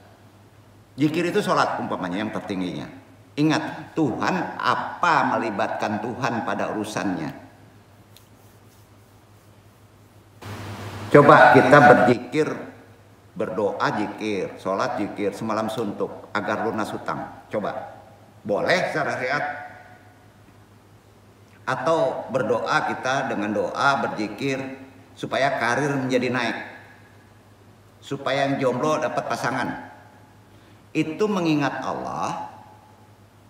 Speaker 2: Zikir itu sholat umpamanya yang tertingginya. Ingat, Tuhan apa melibatkan Tuhan pada urusannya. Coba kita berzikir, berdoa zikir, sholat zikir, semalam suntuk agar lunas hutang. Coba, boleh secara syariat? Atau berdoa kita dengan doa berzikir supaya karir menjadi naik, supaya yang jomblo dapat pasangan. Itu mengingat Allah.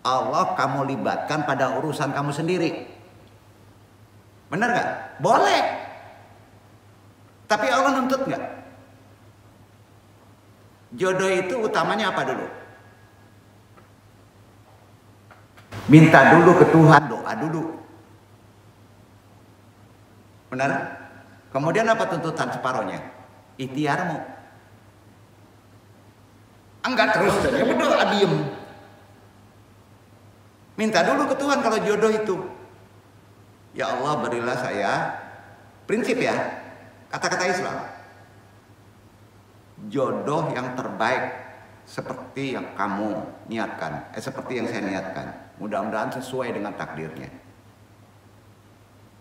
Speaker 2: Allah kamu libatkan pada urusan kamu sendiri. Benar gak? Boleh. Tapi Allah nuntut gak? Jodoh itu utamanya apa dulu? Minta dulu ke Tuhan, doa dulu. Benar? Kemudian apa tuntutan separohnya? Ikhtiarmu. Enggak terus saja berdoa diem. Minta dulu ke Tuhan kalau jodoh itu. Ya Allah berilah saya, prinsip ya, kata-kata Islam, jodoh yang terbaik seperti yang kamu niatkan, seperti yang saya niatkan. Mudah-mudahan sesuai dengan takdirnya.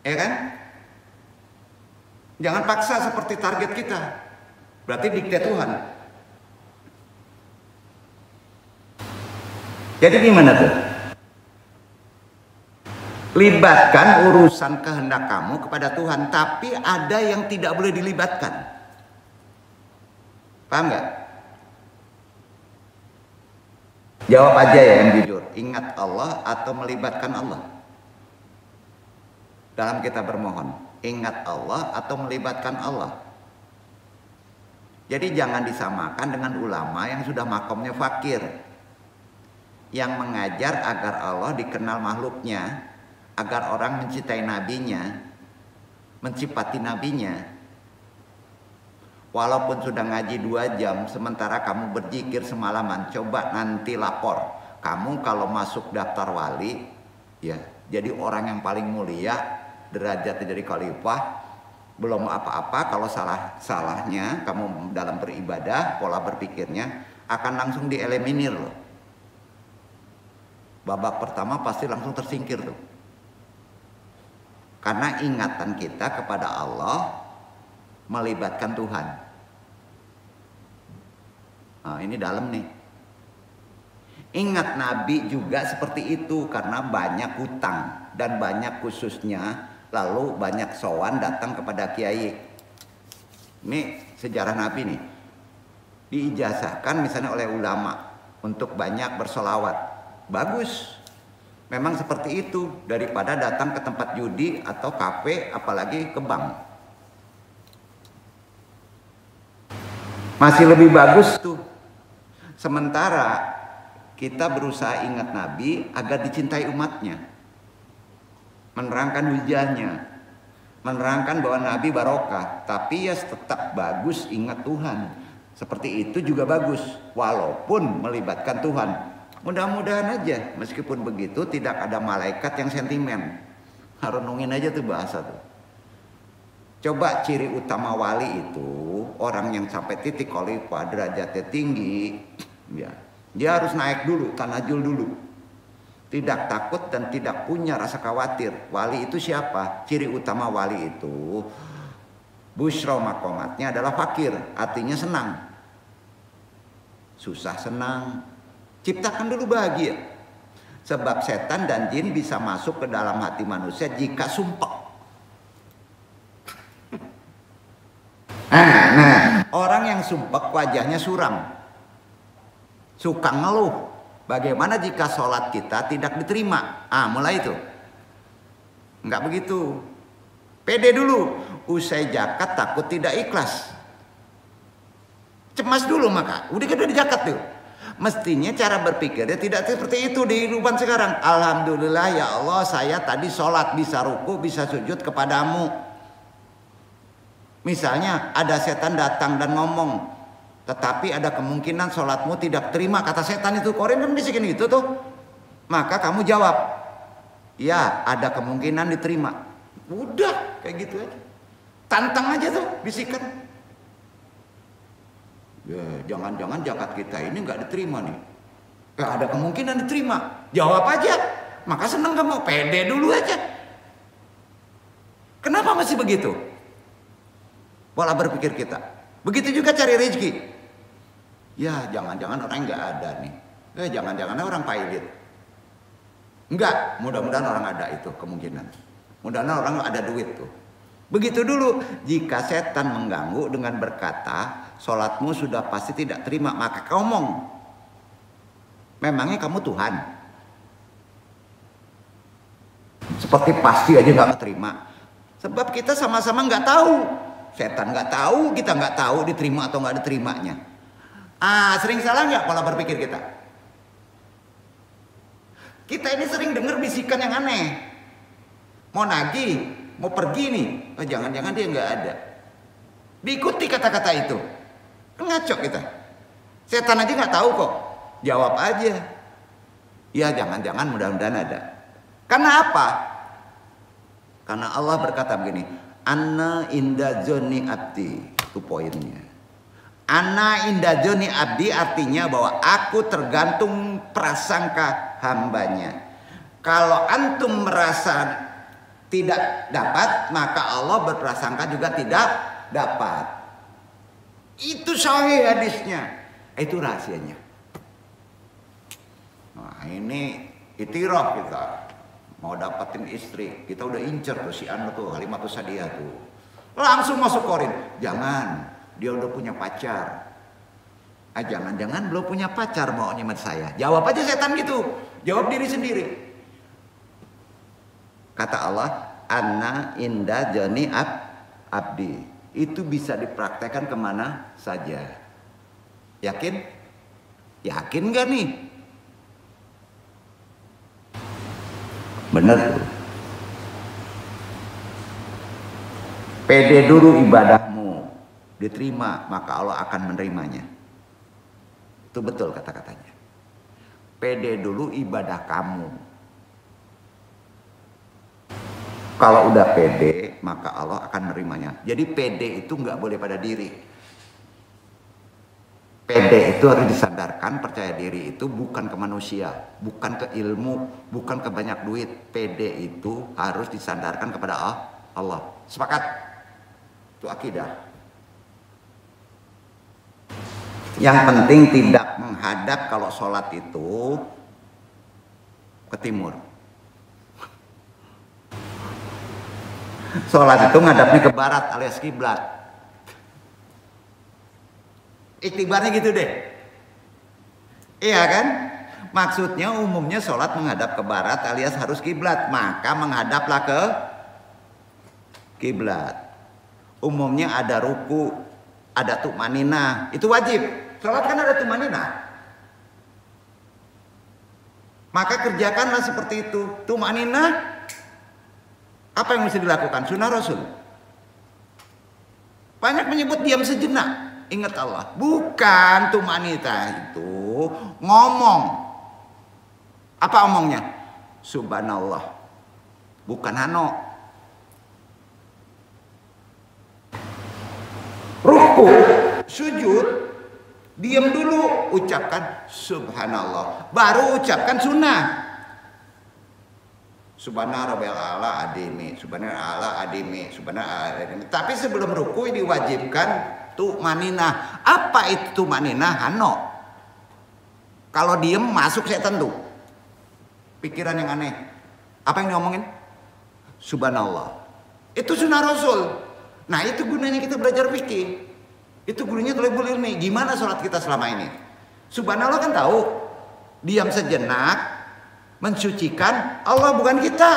Speaker 2: Ya kan? Jangan paksa seperti target kita. Berarti dikte Tuhan. Jadi gimana tuh? Libatkan urusan kehendak kamu kepada Tuhan, tapi ada yang tidak boleh dilibatkan. Paham nggak? Jawab aja ya yang jujur. Ingat Allah atau melibatkan Allah dalam kita bermohon. Ingat Allah atau melibatkan Allah. Jadi jangan disamakan dengan ulama yang sudah makomnya fakir, yang mengajar agar Allah dikenal makhluknya, agar orang mencintai nabinya, mensifati nabinya. Walaupun sudah ngaji 2 jam, sementara kamu berzikir semalaman, coba nanti lapor. Kamu kalau masuk daftar wali, ya jadi orang yang paling mulia, derajatnya jadi khalifah, belum apa-apa. Kalau salahnya kamu dalam beribadah, pola berpikirnya akan langsung dieliminir loh. Babak pertama pasti langsung tersingkir tuh. Karena ingatan kita kepada Allah melibatkan Tuhan. Nah, ini dalam nih. Ingat Nabi juga seperti itu karena banyak hutang dan banyak khususnya. Lalu banyak sowan datang kepada kiai. Ini sejarah Nabi nih. Diijazahkan misalnya oleh ulama untuk banyak bersolawat. Bagus. Memang seperti itu. Daripada datang ke tempat judi atau kafe, apalagi ke bank. Masih lebih bagus tuh. Sementara kita berusaha ingat Nabi agar dicintai umatnya, menerangkan hujahnya, menerangkan bahwa Nabi barokah, tapi ya tetap bagus ingat Tuhan. Seperti itu juga bagus, walaupun melibatkan Tuhan. Mudah-mudahan aja, meskipun begitu tidak ada malaikat yang sentimen. Renungin aja tuh bahasa tuh. Coba ciri utama wali itu orang yang sampai titik khalifah, derajatnya tinggi, ya Dia harus naik dulu, tanajul dulu. Tidak takut dan tidak punya rasa khawatir. Wali itu siapa? Ciri utama wali itu, busyra makomatnya adalah fakir, artinya senang. Susah senang. Ciptakan dulu bahagia. Sebab setan dan jin bisa masuk ke dalam hati manusia jika sumpek. Nah, orang yang sumpek wajahnya suram, suka ngeluh. Bagaimana jika sholat kita tidak diterima? Mulai itu. Enggak begitu. Pede dulu. Usai zakat takut tidak ikhlas. Cemas dulu maka. Udah di zakat tuh. Mestinya cara berpikirnya tidak seperti itu di kehidupan sekarang. Alhamdulillah ya Allah, saya tadi sholat bisa ruku, bisa sujud kepadamu. Misalnya ada setan datang dan ngomong, tetapi ada kemungkinan sholatmu tidak terima, kata setan itu. Korin kan bisikin itu tuh. Maka kamu jawab, ya ada kemungkinan diterima. Udah kayak gitu aja. Tantang aja tuh, bisikan. Ya, jangan-jangan zakat kita ini nggak diterima nih. Ada kemungkinan diterima. Jawab aja. Maka senang kamu, pede dulu aja. Kenapa masih begitu? Pola berpikir kita. Begitu juga cari rezeki. Ya, jangan-jangan orang nggak ada nih. Jangan-jangan orang pailit. Enggak, mudah-mudahan orang ada itu kemungkinan. Mudah-mudahan orang ada duit tuh. Begitu dulu. Jika setan mengganggu dengan berkata, sholatmu sudah pasti tidak terima, maka kau ngomong, memangnya kamu Tuhan? Seperti pasti aja nggak terima. Sebab kita sama-sama nggak tahu. Setan nggak tahu, kita nggak tahu diterima atau nggak diterimanya. Sering salah nggak pola berpikir kita? Kita ini sering dengar bisikan yang aneh. Mau nagih, mau pergi nih, jangan-jangan dia nggak ada. Diikuti kata-kata itu. Ngaco kita. Setan aja nggak tahu kok. Jawab aja. Ya jangan-jangan mudah-mudahan ada. Karena apa? Karena Allah berkata begini, Anna inda zoni abdi. Itu poinnya. Anna inda zoni abdi artinya bahwa aku tergantung prasangka hambanya. Kalau antum merasa tidak dapat, maka Allah berprasangka juga tidak dapat. Itu sahih hadisnya. Itu rahasianya. Nah ini itiraf kita. Mau dapatin istri, kita udah incer tuh si Anu tuh, Halimatus Sadiah tuh. Langsung masuk korin. Jangan, dia udah punya pacar. Jangan-jangan belum punya pacar mau nyemet saya. Jawab aja setan gitu. Jawab diri sendiri. Kata Allah, Anna inda jani abdi. Itu bisa dipraktekkan kemana saja. Yakin? Yakin gak nih? Bener tuh. Pede dulu ibadahmu, diterima, maka Allah akan menerimanya. Itu betul kata-katanya. Pede dulu ibadah kamu. Kalau udah pede, maka Allah akan menerimanya. Jadi pede itu nggak boleh pada diri. Pede itu harus disadarkan, percaya diri itu bukan ke manusia, bukan ke ilmu, bukan ke banyak duit. Pede itu harus disandarkan kepada Allah. Sepakat? Itu akidah. Yang penting tidak menghadap kalau sholat itu ke timur. Sholat itu ngadapnya ke barat alias kiblat. Iktibarnya gitu deh. Iya kan? Maksudnya umumnya sholat menghadap ke barat alias harus kiblat. Maka menghadaplah ke kiblat. Umumnya ada ruku, ada tumanina. Itu wajib. Sholat kan ada tumanina. Maka kerjakanlah seperti itu. Tumanina, apa yang mesti dilakukan? Sunnah Rasul. Banyak menyebut diam sejenak. Ingat Allah, bukan tumanita itu ngomong. Apa omongnya? Subhanallah, bukan hano. Ruku, sujud, Diam dulu, ucapkan subhanallah, baru ucapkan sunnah. Subhana rabbiyal a'la adimi, subhana a'la adimi, subhana adimi. Tapi sebelum ruku diwajibkan tu'maninah. Apa itu tu'maninah? Hano. Kalau diem masuk setan tuh. Pikiran yang aneh. Apa yang diomongin? Subhanallah. Itu sunnah Rasul. Nah itu gunanya kita belajar fikih. Itu gunanya talabul ilmi. Gimana sholat kita selama ini? Subhanallah kan tahu. Diam sejenak. Mensucikan Allah bukan kita.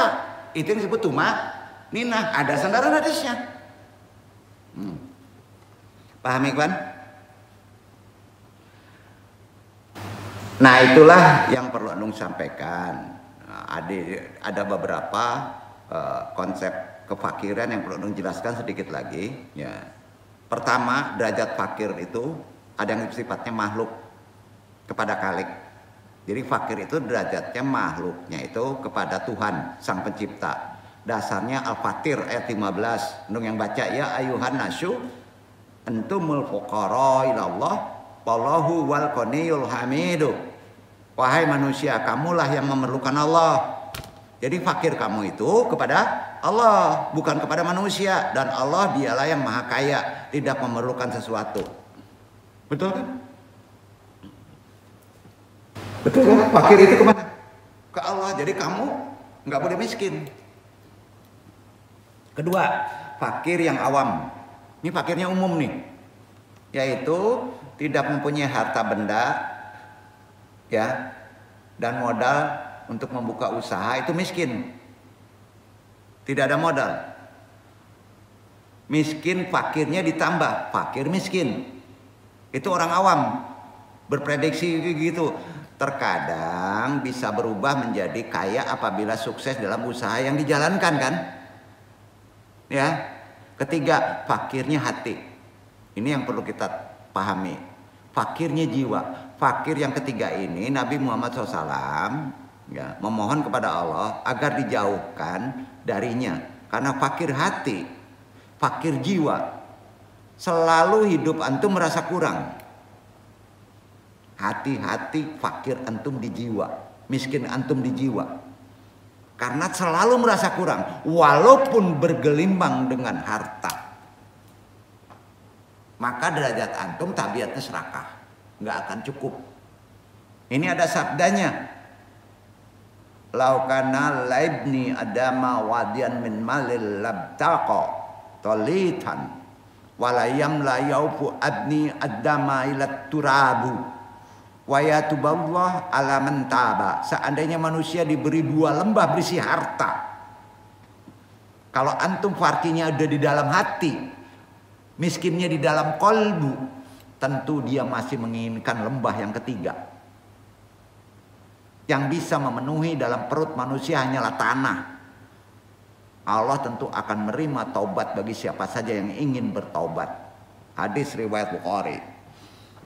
Speaker 2: Itu yang disebut tu'maninah. Ada sandaran hadisnya. Paham Ikhwan? Nah itulah yang perlu Anung sampaikan. Ada beberapa konsep kefakiran yang perlu Anung jelaskan sedikit lagi. Ya. Pertama, derajat fakir itu ada yang sifatnya makhluk kepada Khalik. Jadi fakir itu derajatnya makhluknya itu kepada Tuhan Sang Pencipta. Dasarnya Al-Fatir ayat 15. Nung yang baca ya ayuhan nasu antumul fuqara ilallah wallahu wal qaniyul hamidu. Wahai manusia, kamulah yang memerlukan Allah. Jadi fakir kamu itu kepada Allah, bukan kepada manusia. Dan Allah dialah yang maha kaya, tidak memerlukan sesuatu. Betul kan? Betul kan? Fakir itu kemana? Ke Allah. Jadi kamu nggak boleh miskin. Kedua, fakir yang awam. Ini fakirnya umum nih. Yaitu tidak mempunyai harta benda, ya, dan modal untuk membuka usaha, itu miskin. Tidak ada modal. Miskin, fakirnya ditambah, fakir miskin. Itu orang awam. Berprediksi gitu. Terkadang bisa berubah menjadi kaya apabila sukses dalam usaha yang dijalankan kan. Ya. Ketiga, fakirnya hati. Ini yang perlu kita pahami. Fakirnya jiwa. Fakir yang ketiga ini Nabi Muhammad SAW ya, memohon kepada Allah agar dijauhkan darinya. Karena fakir hati, fakir jiwa, selalu hidup antum merasa kurang. Hati-hati fakir antum di jiwa, miskin antum di jiwa. Karena selalu merasa kurang, walaupun bergelimbang dengan harta. Maka derajat antum tabiatnya serakah, nggak akan cukup. Ini ada sabdanya. Laukana laibni adama wadian min malil labtaqa tolitan walayam la yaufu abni adama ilat turabu. Wayatuballah ala mentaba. Seandainya manusia diberi 2 lembah berisi harta, kalau antum fakirnya ada di dalam hati, miskinnya di dalam kolbu, tentu dia masih menginginkan lembah yang ketiga. Yang bisa memenuhi dalam perut manusia hanyalah tanah. Allah tentu akan menerima taubat bagi siapa saja yang ingin bertaubat. Hadis riwayat Bukhari.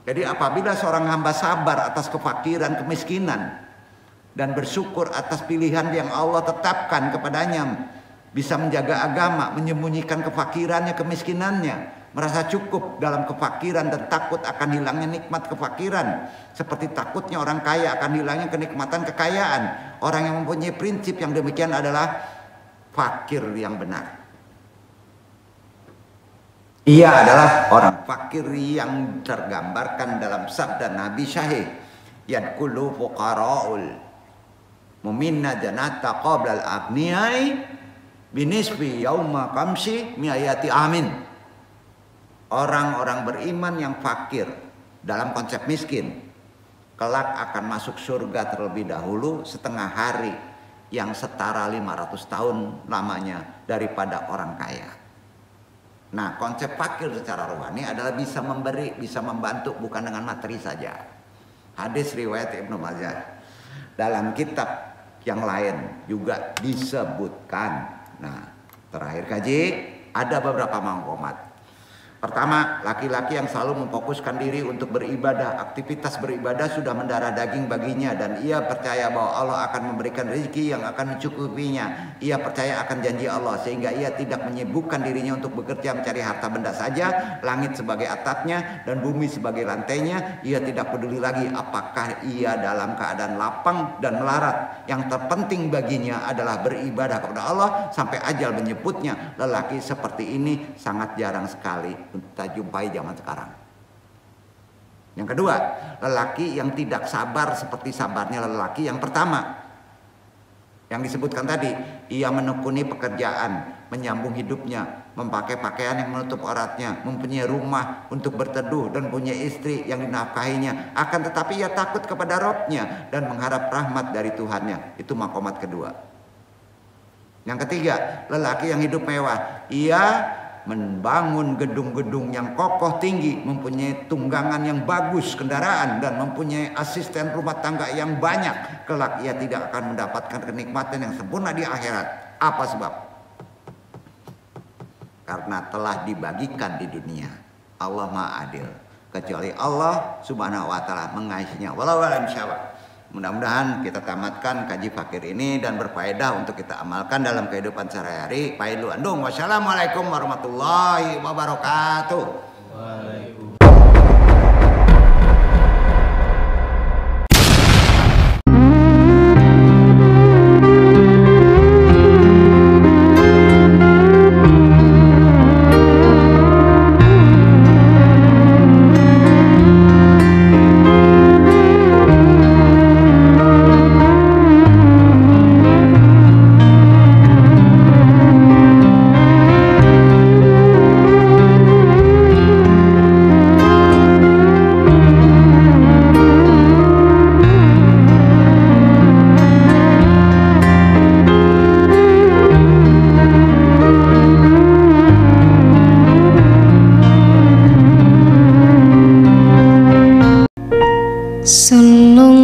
Speaker 2: Jadi apabila seorang hamba sabar atas kefakiran, kemiskinan, dan bersyukur atas pilihan yang Allah tetapkan kepadanya, bisa menjaga agama, menyembunyikan kefakirannya, kemiskinannya, merasa cukup dalam kefakiran dan takut akan hilangnya nikmat kefakiran, seperti takutnya orang kaya akan hilangnya kenikmatan kekayaan. Orang yang mempunyai prinsip yang demikian adalah fakir yang benar. Ia adalah orang fakir yang tergambarkan dalam sabda Nabi Syahih, yadkhulu fuqara'ul mu'minna janata qabla al-aghniyai binisbi yauma kamsi mi'ayati amin. Orang-orang beriman yang fakir dalam konsep miskin kelak akan masuk surga terlebih dahulu setengah hari yang setara 500 tahun lamanya daripada orang kaya. Nah, konsep fakir secara rohani adalah bisa memberi, bisa membantu, bukan dengan materi saja. Hadis riwayat Ibnu Majah. Dalam kitab yang lain juga disebutkan. Nah, terakhir kaji, ada beberapa maqamat. Pertama, laki-laki yang selalu memfokuskan diri untuk beribadah. Aktivitas beribadah sudah mendarah daging baginya, dan ia percaya bahwa Allah akan memberikan rezeki yang akan mencukupinya. Ia percaya akan janji Allah, sehingga ia tidak menyibukkan dirinya untuk bekerja mencari harta benda saja, langit sebagai atapnya dan bumi sebagai lantainya. Ia tidak peduli lagi apakah ia dalam keadaan lapang dan melarat. Yang terpenting baginya adalah beribadah kepada Allah sampai ajal menjemputnya. Lelaki seperti ini sangat jarang sekali kita jumpai zaman sekarang. Yang kedua, lelaki yang tidak sabar seperti sabarnya lelaki yang pertama, yang disebutkan tadi. Ia menekuni pekerjaan, menyambung hidupnya, memakai pakaian yang menutup auratnya, mempunyai rumah untuk berteduh, dan punya istri yang dinafkahinya. Akan tetapi ia takut kepada Rabb-nya dan mengharap rahmat dari Tuhannya. Itu maqamat kedua. Yang ketiga, lelaki yang hidup mewah. Ia membangun gedung-gedung yang kokoh tinggi, mempunyai tunggangan yang bagus, kendaraan, dan mempunyai asisten rumah tangga yang banyak. Kelak ia tidak akan mendapatkan kenikmatan yang sempurna di akhirat. Apa sebab? Karena telah dibagikan di dunia. Allah Maha Adil. Kecuali Allah Subhanahu wa Ta'ala mengasihinya. Wallahu a'lam bishawab. Mudah-mudahan kita tamatkan kaji fakir ini dan berfaedah untuk kita amalkan dalam kehidupan sehari-hari. Pailu andung. Wassalamualaikum warahmatullahi wabarakatuh.
Speaker 1: Sallallahu